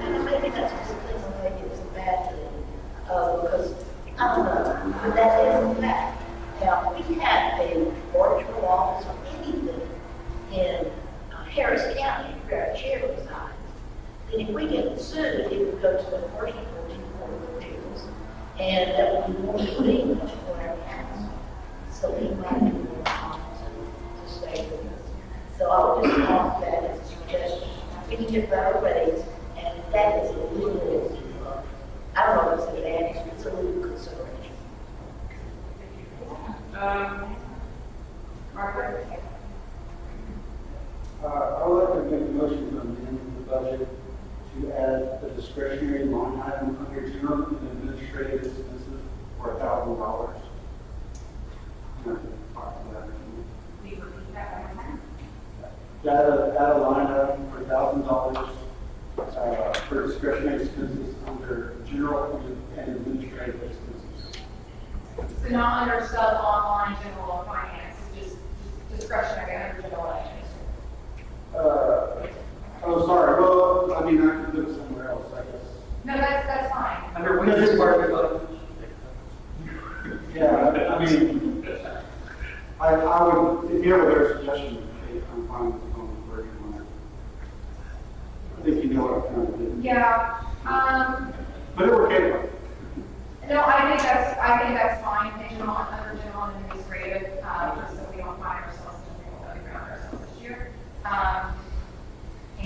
And maybe that's just a thing, maybe it's a bad thing, because, I don't know, but that is a fact. Now, we had a virtual office or anything in Harris County where our chair resides. And if we get sued, it would go to the First Court of Appeals, and that would be more convenient for our council. So we might be more time to stay with us. So I would just offer that as a suggestion. We can get better rates, and that is a legal, I don't know if it's an advantage, it's a legal consideration. Margaret? I would like to make a motion to amend the budget to add the discretionary line item under general and administrative expenses for $1,000. Add a line item for $1,000 for discretionary expenses under general and administrative expenses. So not under sub online general or finance, it's just discretionary under general and Oh, sorry. Well, I mean, I could put it somewhere else, I guess. No, that's fine. Under which department fund? Yeah, I mean, I would, if you have a better suggestion, I'm fine with the phone version on that. I think you know what I'm trying to do. Yeah, But it worked out. no, I think that's fine, under general and administrative, just so we don't find ourselves in the middle of the ground ourselves this year.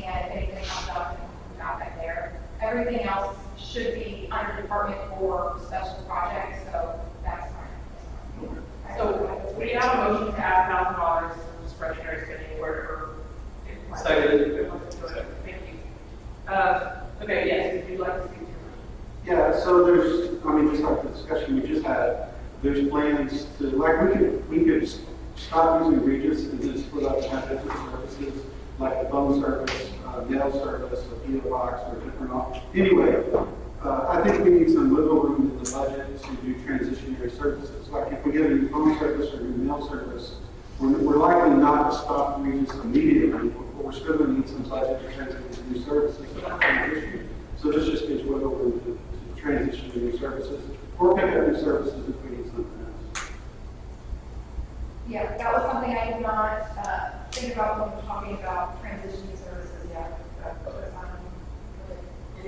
And if anything comes up, we've got that there. Everything else should be under department for special projects, so that's fine. So we have a motion to add $1,000 in discretionary spending wherever. Second. Thank you. Okay, yes, if you'd like to speak to Yeah, so there's, I mean, just like the discussion we just had, there's plans to, like, we could stop using Regis and just split up and have different services, like the phone service, mail service, or PO box, or different options. Anyway, I think we need some wiggle room in the budget to do transitionary services. Like if we get a new phone service or a new mail service, we're likely not to stop Regis immediately, but we're still going to need some budget to transition to new services. So this just gives wiggle room to transition to new services, or pick up new services if we need something else. Yeah, that was something I did not think about when we were talking about transitioning services yet.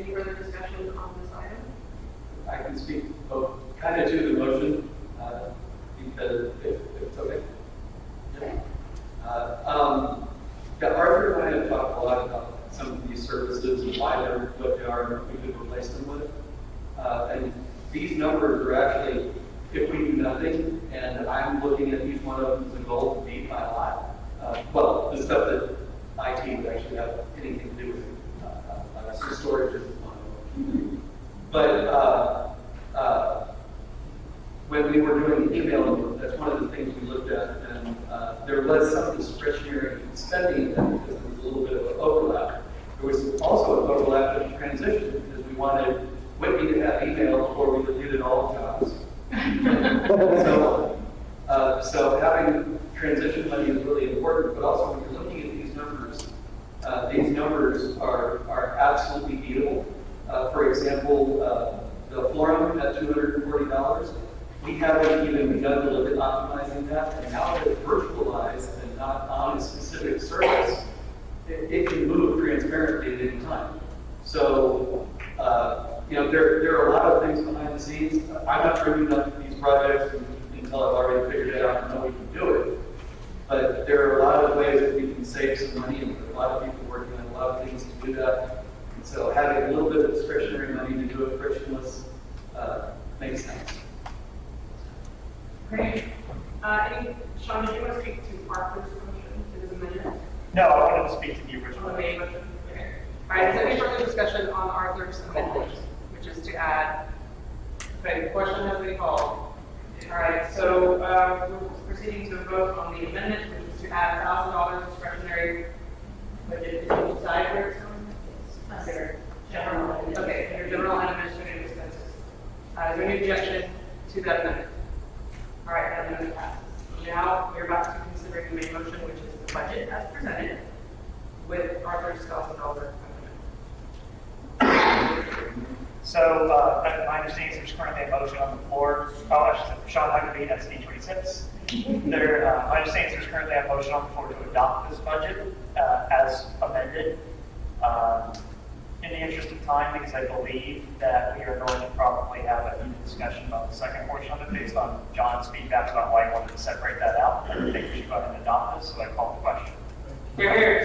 Any further discussion on this item? I can speak kind of to the motion, because if it's okay. Yeah, Arthur and I have talked a lot about some of these services and why they're what they are and what we could replace them with. And these numbers are actually, if we do nothing, and I'm looking at each one of them as a goal to beat by a lot. Well, the stuff that IT would actually have anything to do with, so storage is one of them. But when we were doing the email, that's one of the things we looked at, and there was some discretionary spending that because there was a little bit of an overlap. There was also an overlap in transition because we wanted Whitney to have email before we deleted all the jobs. So having transition money is really important, but also when you're looking at these numbers are absolutely beatable. For example, the forum at $240, we haven't even begun to look at optimizing that, and now that it's virtualized and not on a specific service, it can move transparently at any time. So, there are a lot of things behind the scenes. I'm not bringing up these projects until I've already figured it out and know we can do it. But there are a lot of ways that we can save some money, and there are a lot of people working on a lot of things to do that. And so having a little bit of discretionary money to do it frictionless makes sense. Great. Sean, did you want to speak to Arthur's motion? It is a minute. No, I wanted to speak to the original. On the main motion? Okay. All right, is there any further discussion on Arthur's amendment, which is to add, okay, the question has been called. All right, so we're proceeding to vote on the amendment, which is to add $1,000 discretionary budget. Did you decide where it's going? There. General. Okay, your general and administrative expenses. Is there any objection to that amendment? All right, that amendment passes. Now we're about to consider the main motion, which is the budget as presented with Arthur's $1,000 amendment. So, my understanding is there's currently a motion on the floor. Sean Huckabee, that's D26. My understanding is there's currently a motion on the floor to adopt this budget as amended. In the interest of time, because I believe that we are going to probably have a heated discussion about the second portion of it based on John's feedback about why he wanted to separate that out. I think we should go ahead and adopt this, so I call the question. Here.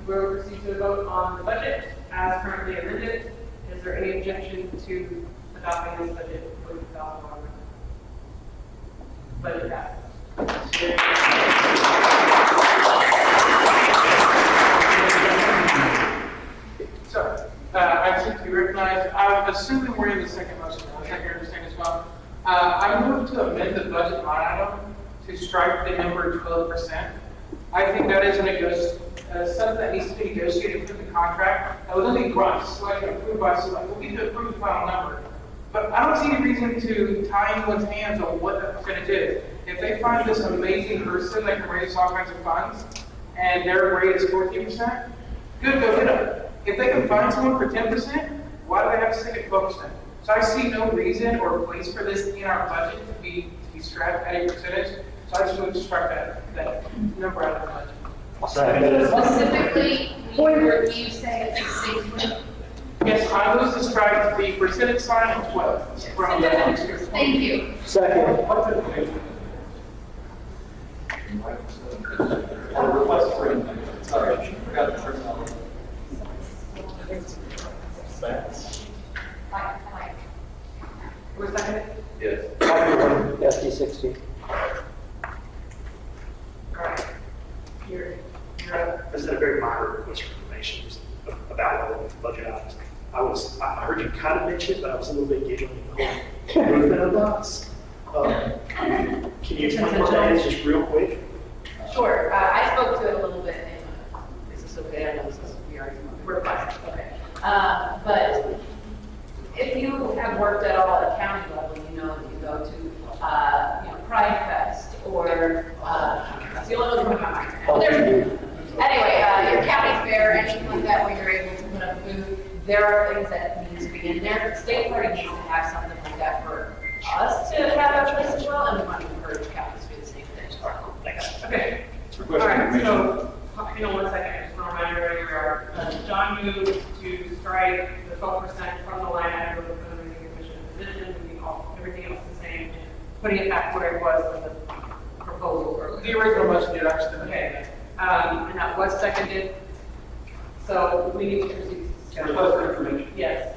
We'll proceed to vote on the budget as currently amended. Is there any objection to adopting this budget with $1,000? Budget passes. So, I seem to be recognized. I'm assuming we're in the second motion. I think you understand as well. I move to amend the budget line item to strike the number 12%. I think that is something that needs to be negotiated through the contract. I would only grant SLEC and approved by SLEC. We need to approve the final number. But I don't see any reason to tie anyone's hands on what the percentage is. If they find this amazing person that can raise all kinds of funds and their rate is 14%, good, go get them. If they can find someone for 10%, why do they have to stick at 12%? So I see no reason or place for this in our budget to be strapped at a percentage. So I just want to strike that number out of the budget. Specifically, were you saying it's a safe? Yes, I was described the percentage sign of 12. From Thank you. Second. Request for anything. Sorry, I forgot the terminology. Who was second? Yes. SD60. All right. You're up. This is a very minor request for information just about one of the budget items. I heard you kind of mention it, but I was a little bit giggling. Movement of dots. Can you explain what that is just real quick? Sure, I spoke to it a little bit, and is this okay? I know this is, we're fine, okay. But if you have worked at all at county level, you know that you go to, Pride Fest, or, it's the only one that comes to my mind. Well, anyway, your county fair, anything like that, where you're able to put up food, there are things that need to be in there. The state party needs to have something like that for us to have a place as well, and we want to encourage counties to do the same thing. Thanks. Okay. It's All requesting right, information. so, hang on one second, I just want to remind everybody we are John moved to strike the 12% from the line item of the fundraising commission position, leaving everything else the same, putting it back where it was in the proposal earlier. The original motion did actually. Okay, and that was seconded. So we need to proceed. Request for information. Yes.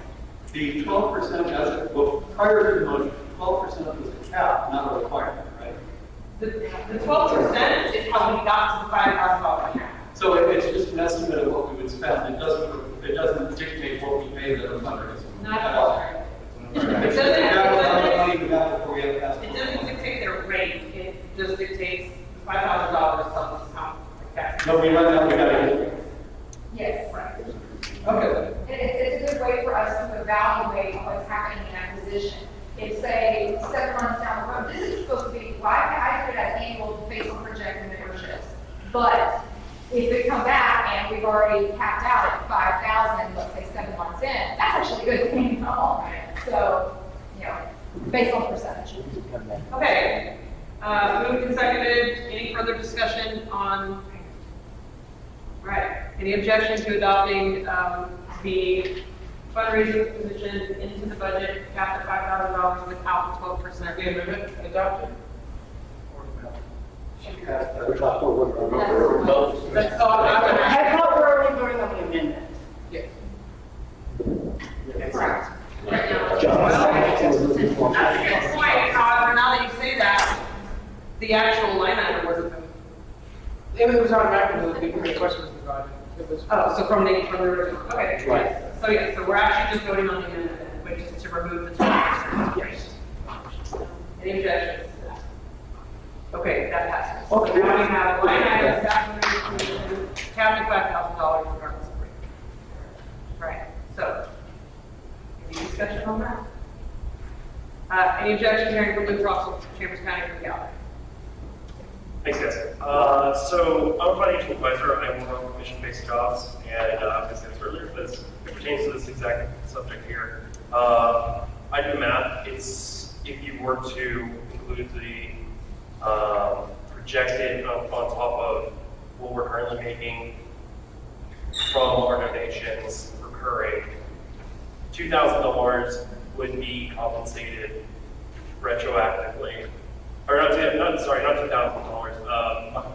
The 12% as, well, prior to the motion, 12% was a cap, not a requirement, right? The 12% is how we got to the $5,000 cap. So it's just an estimate of what we would spend. It doesn't dictate what we pay the fundraising. Not at all. It doesn't dictate their rate, it just dictates $5,000 tells us how. No, we run that, we gotta get it. Yes. Okay. It's a good way for us to evaluate what's happening in that position. If, say, 7 months down the road, this is supposed to be, well, I did it as annual based on projected memberships. But if we come back and we've already capped out at 5,000, let's say 7 months in, that's actually a good thing, So, based on percentage. Okay, moved and seconded, any further discussion on, all right, any objection to adopting the fundraising position into the budget, capped at $5,000 without the 12%? The amendment adopted? We're talking That's all I thought we were already voting on the amendment. Yes. Correct. John. That's a good point, however, now that you say that, the actual line item wasn't. It was automatically, the question was divided. Oh, so from the original, okay. Right. So yeah, so we're actually just voting on the amendment, which is to remove the 12%. Yes. Any objections to that? Okay, that passes. Okay. So now we have line item staff capped at $5,000 regardless of rate. Right, so, any discussion on that? Any objection hearing from Luke Russell, Chambers County from Gallup? Thanks, guys. So I'm a financial advisor. I work on commission-based jobs, and as I said earlier, this pertains to this exact subject here. I do the math. It's if you were to include the projected on top of what we're currently making from our donations recurring, $2,000 would be compensated retroactively. Or not $2,000.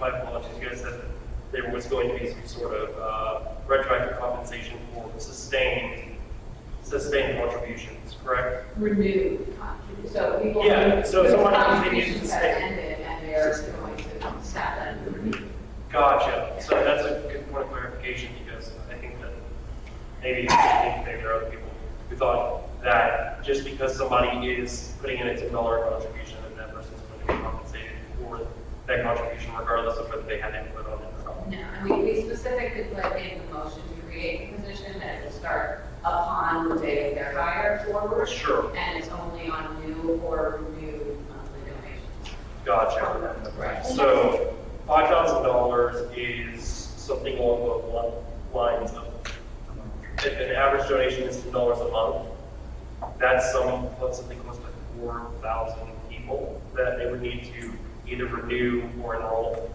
My apologies. You guys said that there was going to be some sort of retroactive compensation for sustained contributions, correct? Renewed contributions. So people. Yeah, so those someone contributions continues to have stay. ended and they're going to stop that. Gotcha. So that's a good point of clarification because I think that maybe there are other people who thought that just because somebody is putting in a $10 contribution, that person's going to be compensated for that contribution regardless of whether they had input on it or not. No, and we specifically put in the motion to create the position that will start upon the day of their hire forward. Sure. And it's only on new or renewed monthly donations. Gotcha. Right. So $5,000 is something along the lines of if an average donation is $10 a month, that's something close to 4,000 people that they would need to either renew or enroll.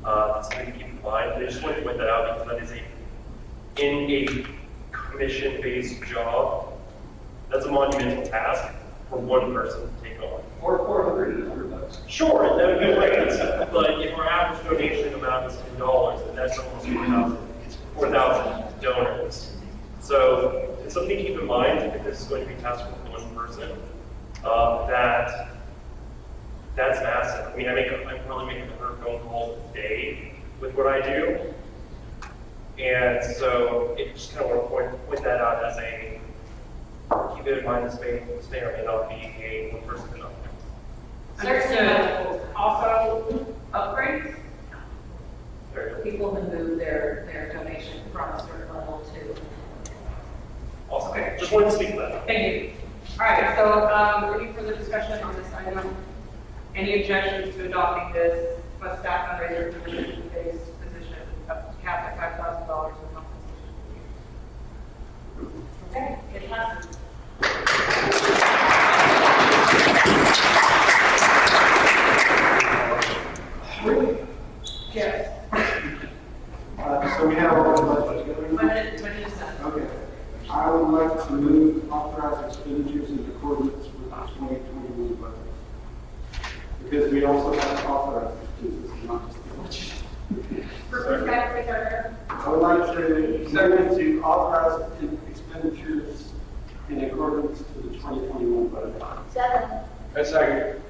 That's something to keep in mind. I just wanted to point that out because that is in a commission-based job, that's a monumental task for one person to take on. Or 400 bucks. Sure, that would be great. But if our average donation amount is $10, then that's almost 4,000 donors. So it's something to keep in mind if this is going to be tasked with one person. That's massive. I mean, I'm probably making 100 phone calls a day with what I do. And so it just kind of want to point that out as keep it in mind this may or may not be a one person job. Understood. Also, upgrades? People who move their donation from a certain level to. Awesome. Okay, just wanted to speak to that. Thank you. All right, so any further discussion on this item? Any objections to adopting this staff fundraiser commission-based position capped at $5,000 in compensation? Okay, it passes. So we have all the budget together. Budget I would like to move authorized expenditures in accordance with the 2021 budget. Because we also have to authorize expenses, not just the budget. I would like to authorize expenditures in accordance to the 2021 budget. Second. A second.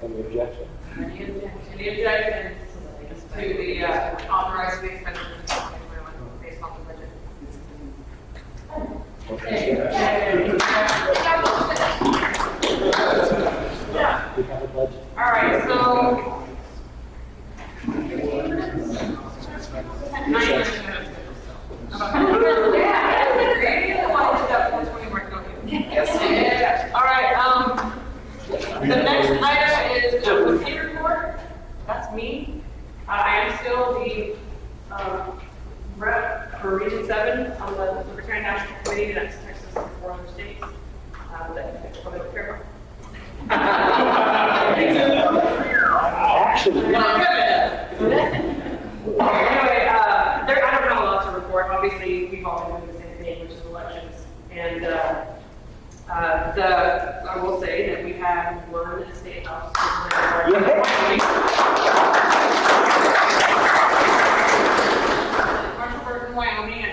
Any objection? Any objections to the authorized expenditures based on the budget? We have a budget. All right, so. 9 minutes. All right, the next item is the pay report. That's me. I am still the rep for Region 7 on the Libertarian National Committee. That's Texas and 4 other states. That I don't care about. Actually. Anyway, I don't have a lot to report. Obviously, we've all been doing the same thing, which is elections. And I will say that we had one state house. Marshallburg in Wyoming. I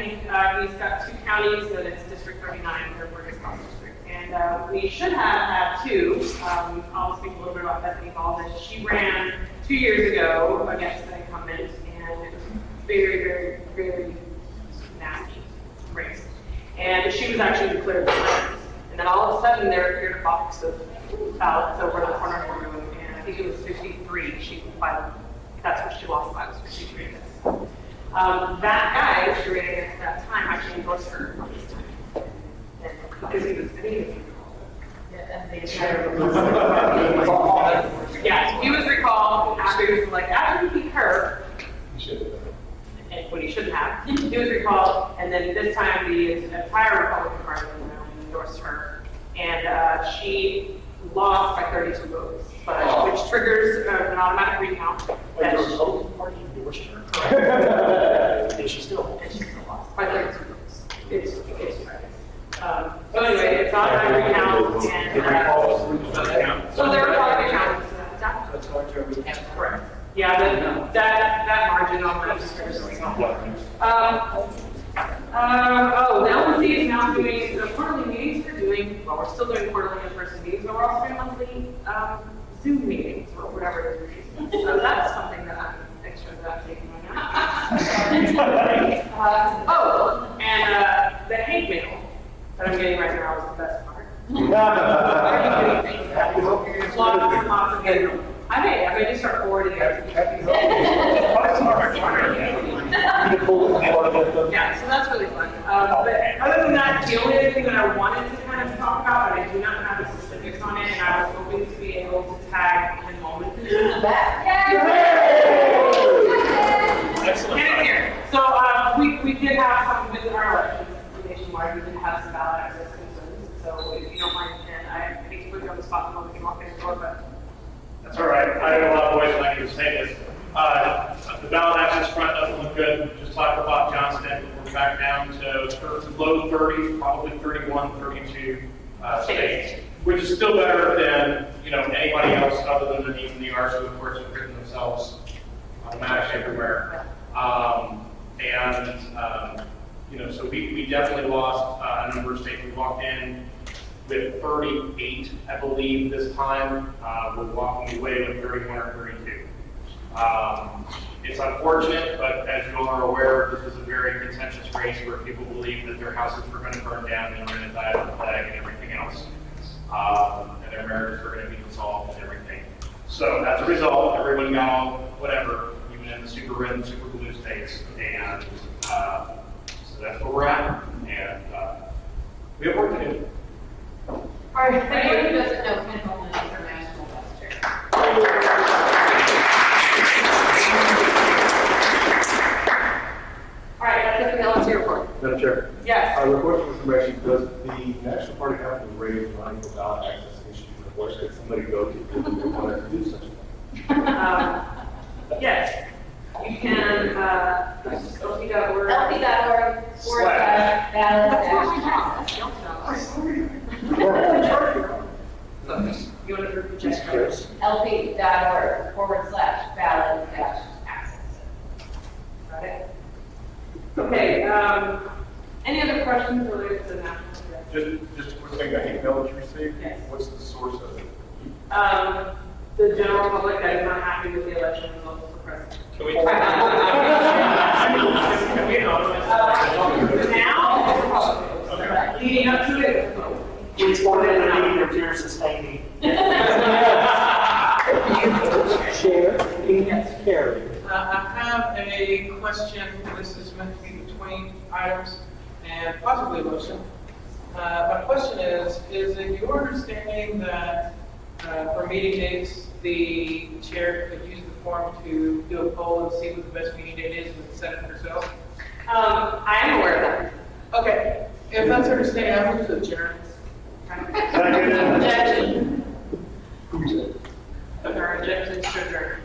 think he's got 2 counties, and it's District 39, Fairburg is House District. And we should have had 2. I'll speak a little bit about Bethany Hall. That she ran 2 years ago against the incumbent, and it was very, very, very nasty race. And she was actually declared the winner. And then all of a sudden, there appeared a box of ballots over the corner of the room, and I think it was 53. She filed. That's what she lost by, was 53 against. That guy she ran against that time actually endorsed her this time. And because he was, I think he was yeah, he was recalled after he was like, after he beat her, and what he shouldn't have, he was recalled, and then this time the entire Republican Party endorsed her, and she lost by 32 votes, but, which triggers an automatic recount. Like the Republican Party endorsed her. And she still Lost by 32 votes. It's so anyway, it's automatic recount, and so there are a lot of accounts. Correct. Yeah, that margin on that is very small. The LNC is now doing the quarterly meetings. We're doing, well, we're still doing quarterly in-person meetings, but we're also doing monthly Zoom meetings or whatever it is. So that's something that I'm extra about taking right now. And the hate mail that I'm getting right now is the best part. Lots and lots of good. I may just start forwarding it. Yeah, so that's really fun. But other than that, the only other thing that I wanted to kind of talk about, but I do not have the specifics on it, and I was hoping to be able to tag enrollment in the back. Excellent. And it's here. So we did have some with our elections nationwide. We did have some ballot access concerns. So if you don't mind, and I hate to put you on the spot when we walk in the door, but. That's all right. I have a lot of ways I can say this. The ballot access front doesn't look good. Just talked to Bob Johnston. We're back down to low 30s, probably 31, 32 states, which is still better than anybody else other than the Needs and the Arts, who of course have written themselves automatically everywhere. So we definitely lost a number of states. We walked in with 38, I believe, this time. We're walking away with 31 or 32. It's unfortunate, but as you all are aware, this is a very contentious race where people believe that their houses are going to burn down and they're going to die of the plague and everything else. And their marriages are going to be dissolved and everything. So as a result, everyone got all whatever, even in the super red and super blue states. And so that's where we're at. And we have work to do. All right, For anyone who doesn't know, Ken Holman is our national vice chair. All right, that's it for the LNC report. Madam Chair. Yes. Report for information, does the National Party have to raise money for ballot access issues? Where should somebody go to if they wanted to do such a thing? Yes. You can, LP.org. LP.org /ballot That's what we dash have. You want to repeat that? lp.org/ballot dash access. Got it? Okay, any other questions related to the national election? Just a quick thing, the hate mail that you received, Yes. what's the source of it? The general public that is not happy with the election results of the president. Can we? Now, leading up to it. Please forward it to me if you're sustaining. Share, please, carry. I have a question, this is meant to be between items and possibly a motion. My question is it your understanding that for meeting dates, the chair could use the form to do a poll and see what the best meeting date is with the Senate herself? I am aware of that. Okay, if that's understanding, I move to adjourn. Objection. Or objection to adjourn.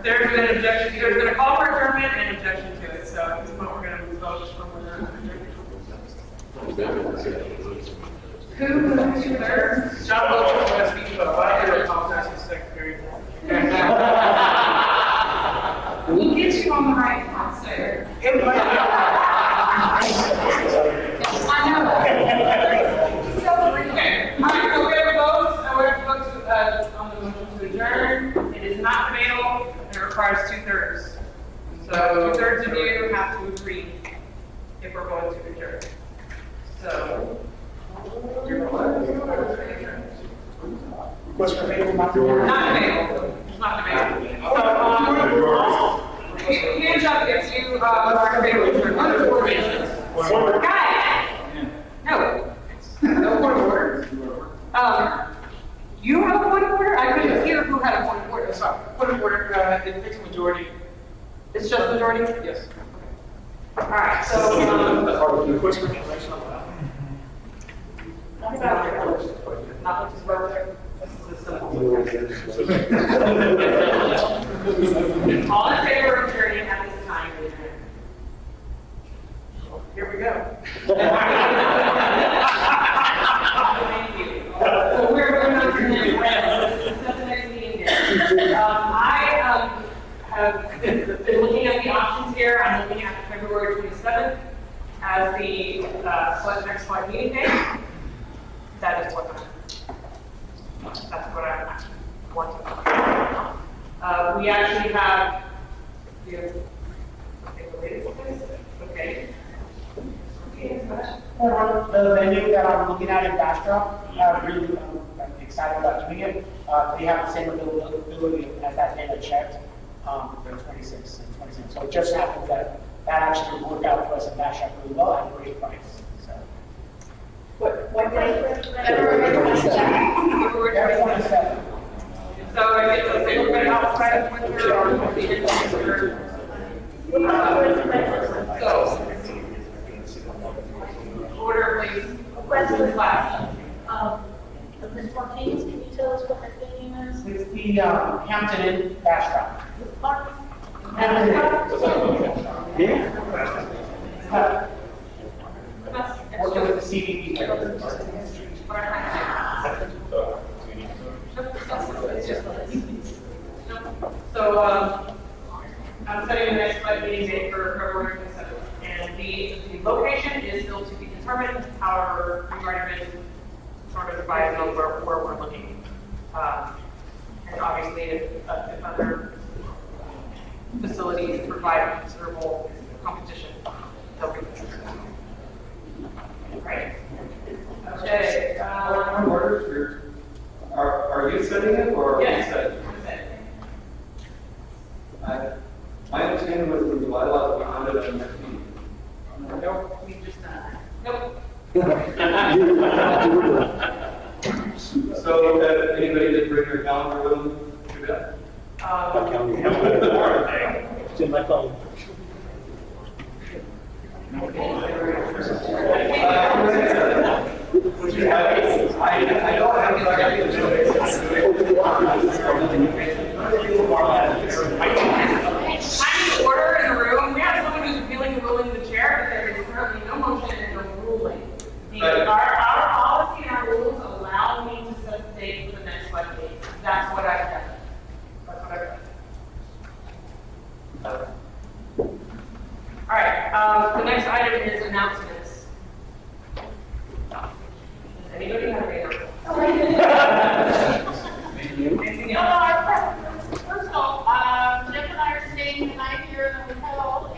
There's an objection, there's been a call for adjournment and objection to it, so at this point, we're gonna vote from whether or not Who moved to adjourn? John Wilson was speaking, but I hear a apologize to the secretary. We'll get you on the right path, sir. I know. So, Okay, all right, so we have a vote, we have a vote to, on the motion to adjourn. It is not debatable, and it requires 2/3. So 2/3 of you have to agree if we're going to adjourn. So. Request for favor, Not debatable, it's not debatable. So, hands up if you, are in favor of adjournment. Guys! No. No point of order. You have a point of order? I couldn't hear who had a point of order. Sorry, point of order, it takes a majority. It's just majority? Yes. All right, so, request for information on that. not just vote. This is simple. All in favor of adjourning at this time, please. Here we go. Thank you. So we're going on to the next meeting day. I have been looking at the options here. I'm looking at February 27th as the next SLEC meeting day. That is what I want to. We actually have, okay. The venue that I'm looking at in Bastrop, really excited about doing it. They have the same availability as that day I checked, the 26th and 27th. So it just happens that actually worked out for us in Bastrop really well at a great price. So. What day? February 27th. So if it's a single bed outside of winter or the end of winter. So. Order, please. Question. Class. Ms. Martinez, can you tell us what that venue is? It's the Hampton Inn Bastrop. Pardon? Working with the CDB. So, I'm setting the next SLEC meeting date for February 27th. And the location is still to be determined, however, we've already been sort of advised on where we're looking. And obviously, if other facilities provide considerable competition, they'll be considered. Right? Okay. Are you setting it or are we Yes. setting it? My understanding was the bylaws we wanted on next meeting. Nope, we just not. Nope. So, anybody did bring their calendar with them? Do that. It's in my phone. I don't have That's what I've done. That's what I've done. All right, the next item is announcements. Does anybody have any announcements? Anything else? First of all, Jeff and I are staying the night here in the hotel,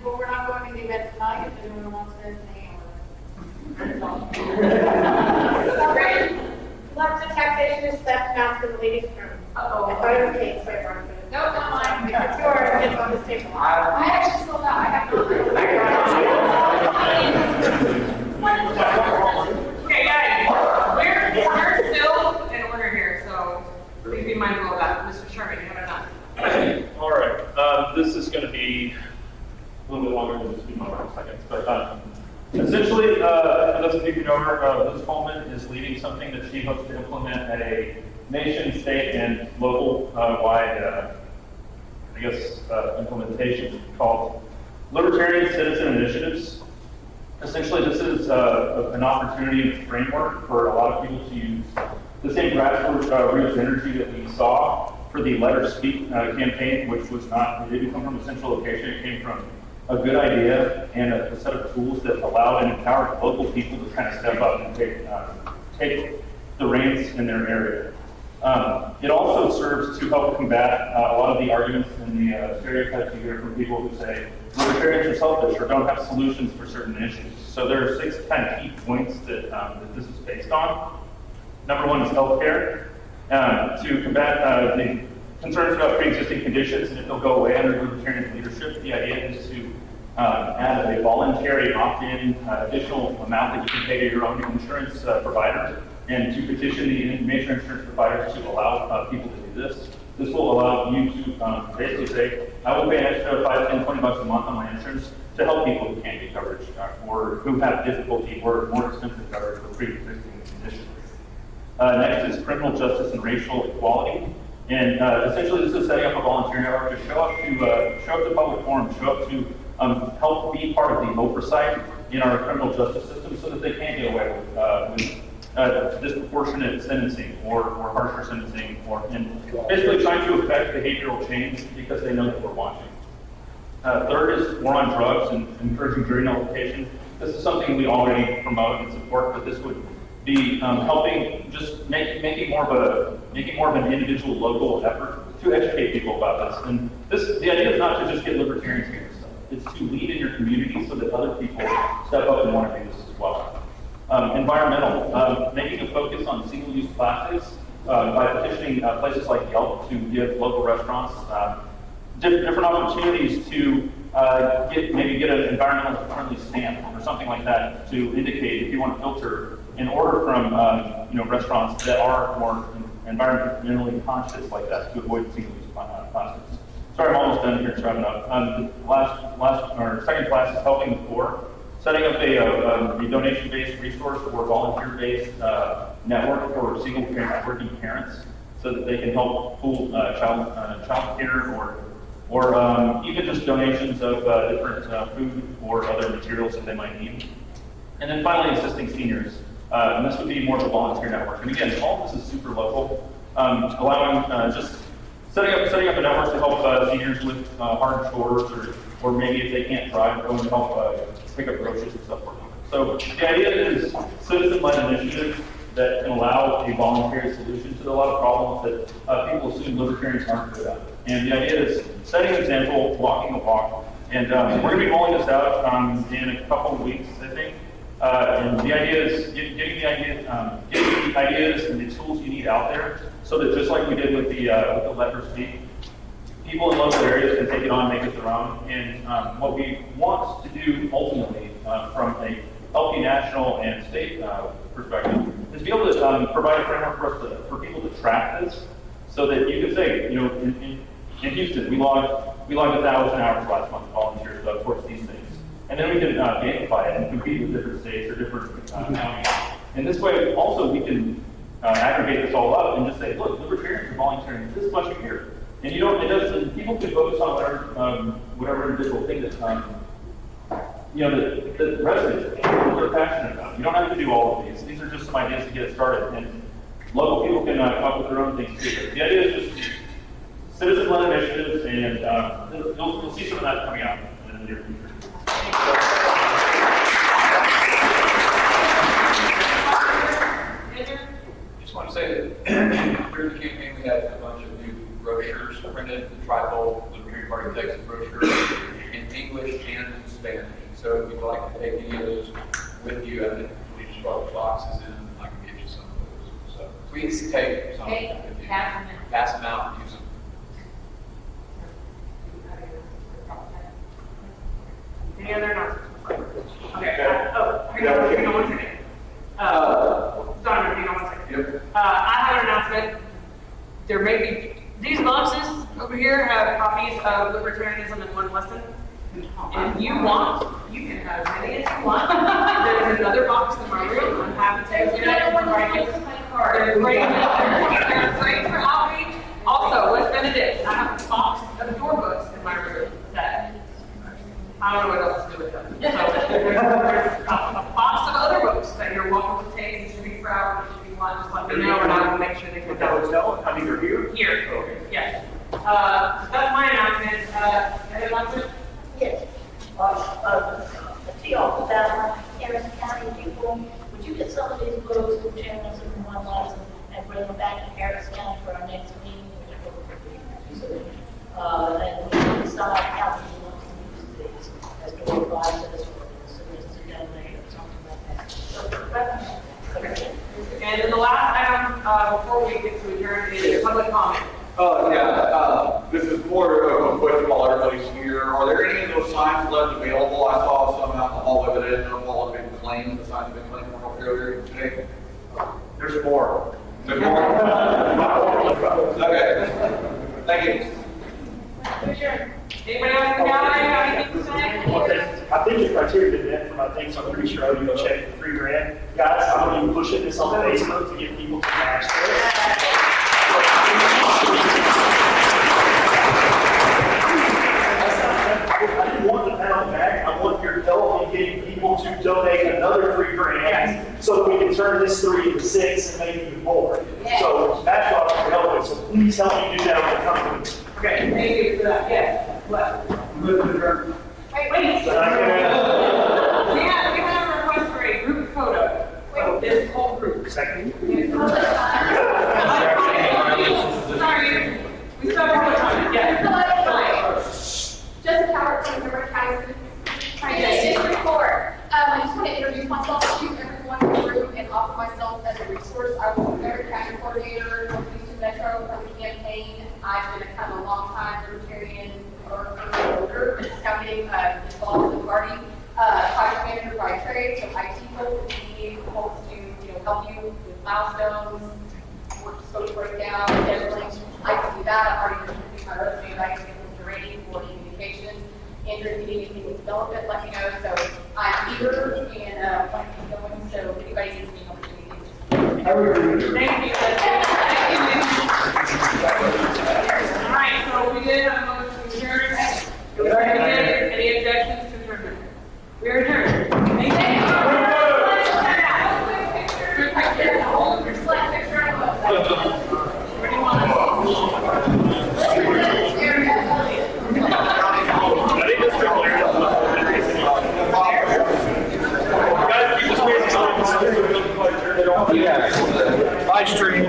but we're not going to the event tonight if anyone wants to hang Great. Lots of taxation is theft announced in the ladies' room. Uh-oh. I thought it was Kate's, so I brought it. Nope, not mine. It's yours, it's on this table. I actually still know, I have no. Okay, guys, we're still in order here, so please be mindful of that. Mr. Sherman, you have enough. All right, this is going to be a little bit longer than just 2 seconds, but essentially, for those of you who know her, Liz Coleman is leading something that she hopes to implement at a nation, state, and local wide, implementation called Libertarian Citizen Initiatives. Essentially, this is an opportunity and framework for a lot of people to use the same grassroots energy that we saw for the Let Her Speak campaign, which was not, it didn't come from a central location, it came from a good idea and a set of tools that allowed and empowered local people to kind of step up and take the reins in their area. It also serves to help combat a lot of the arguments and the stereotypes you hear from people who say libertarians are selfish or don't have solutions for certain issues. So there are 6 kind of key points that, that this is based on. Number 1 is healthcare. To combat the concerns about pre-existing conditions, and if they'll go away under libertarian leadership, the idea is to add a voluntary opt-in additional amount that you can pay to your own insurance provider, and to petition the major insurance providers to allow people to do this. This will allow you to basically say, I will pay an extra $5, $10, $20 a month on my insurance to help people who can't get coverage or who have difficulty or more expensive coverage for pre-existing conditions. Next is criminal justice and racial equality. And essentially, this is setting up a volunteer network to show up to public forums, show up to help be part of the oversight in our criminal justice system so that they can get away with disproportionate sentencing or harsher sentencing, and basically trying to affect behavioral change because they know that we're watching. Third is war on drugs and encouraging jury nullification. This is something we already promote and support, but this would be helping just making more of an individual local effort to educate people about this. And the idea is not to just get libertarians to do this stuff. It's to lead in your community so that other people step up and want to do this as well. Environmental, making a focus on single-use plastics by petitioning places like Yelp to give local restaurants different opportunities to get an environmental friendly stamp or something like that to indicate if you want to filter an order from restaurants that are more environmentally conscious like that to avoid single-use plastics. Sorry, I'm almost done here, wrapping up. The second class is helping the poor, setting up a donation-based resource or volunteer-based network for single parent working parents so that they can help pool child care or even just donations of different food or other materials that they might need. And then finally, assisting seniors. And this would be more of a volunteer network. And again, all of this is super local, allowing just setting up a network to help seniors with hard chores or maybe if they can't drive, go and help pick up groceries and stuff for them. So the idea is citizen-led initiatives that can allow a voluntary solution to a lot of problems that people assume libertarians aren't good at. And the idea is setting an example, walking the walk. And we're going to be rolling this out in a couple of weeks, I think. And the idea is getting the ideas and the tools you need out there so that just like we did with the Let Her Speak, people in local areas can take it on, make it their own. And what we want to do ultimately from a healthy national and state perspective is be able to provide a framework for people to track this so that you can say, in Houston, we logged 1,000 hours last month volunteers towards these things. And then we can gamify it and compete with different states or different counties. And this way, also, we can aggregate this all up and just say, look, libertarians are volunteering this much a year. And people can focus on whatever individual thing that resonates with them, what they're passionate about. You don't have to do all of these. These are just some ideas to get it started. And local people can come up with their own things too. But the idea is just citizen-led initiatives, and you'll see some of that coming out in the near future. Just want to say that during the campaign, we had a bunch of new brochures printed, the trifold Libertarian Party Texas brochure in English and in Spanish. So if you'd like to take any of those with you, I think we just brought the boxes in, I can get you some of those. So please take some. Take, if you pass them in. Pass them out, use them. Any other announcements? Okay, hang on one second. Donovan, hang on one second. Yep. I have an announcement. There may be, these boxes over here have copies of libertarianism in one lesson. If you want, you can have as many as you want. There's another box in my room. I'm happy to take it. They're great. They're great for outreach. Also, what's Benedict? I have a box of your books in my room that I don't know what else to do with them. So there's a box of other books that you're welcome to take. You should be proud. If you want, just let me know, and I will make sure they come down. I mean, they're here? Here. Yes. That's my announcement. Any announcement? Yes. To y'all about Harris County people, would you get some of these books and journals in one lesson and bring them back to Harris County for our next meeting? And we can decide how we want to use these as to revise this ordinance, so this is a donate or something like that. So, okay. And then the last item, before we get to adjourn, is public comment. This is more of a question while everybody's here. Are there any of those signs left available? I saw some out in the hallway, but I didn't know if all have been claimed. The signs have been claimed from earlier today. There's more. There's more? Okay. Thank you. Anybody else in the gallery have anything to say? Okay, I think the criteria been met for my things, I'm pretty sure I'll go check for $3,000. Guys, I'm gonna be pushing this on Facebook to get people to match this. I didn't want the pound back, I want your help in getting people to donate another $3,000 so that we can turn this 3 into 6 and maybe even more. So that's what I'm helping, so please help me do that on the company. Okay, thank you for that. Yes. What? Wait. We have a request for a group photo. This whole group. Second. Sorry. We still have more time. Yes. Jessica Howard from the River County. District 4. I just want to introduce myself to everyone in the room and offer myself as a resource. I was the River County coordinator for Houston Metro for the campaign. I've been a kind of a long time libertarian or older, but just now getting involved in the party. Project manager by trade, so IT folks, if you need folks to help you with milestones, work social breakdown, everything. I can do that. I've already introduced my resume, but I can get them to ready for communications. Andrew, if you need anything with development, let me know. So I'm eager and want to keep going. So if anybody needs any opportunities, Thank you. All right, so we did have a motion to adjourn. Any objections to adjournment? We are adjourned. Thank you. Group picture. Hold the select picture. Where do you want it? Live stream.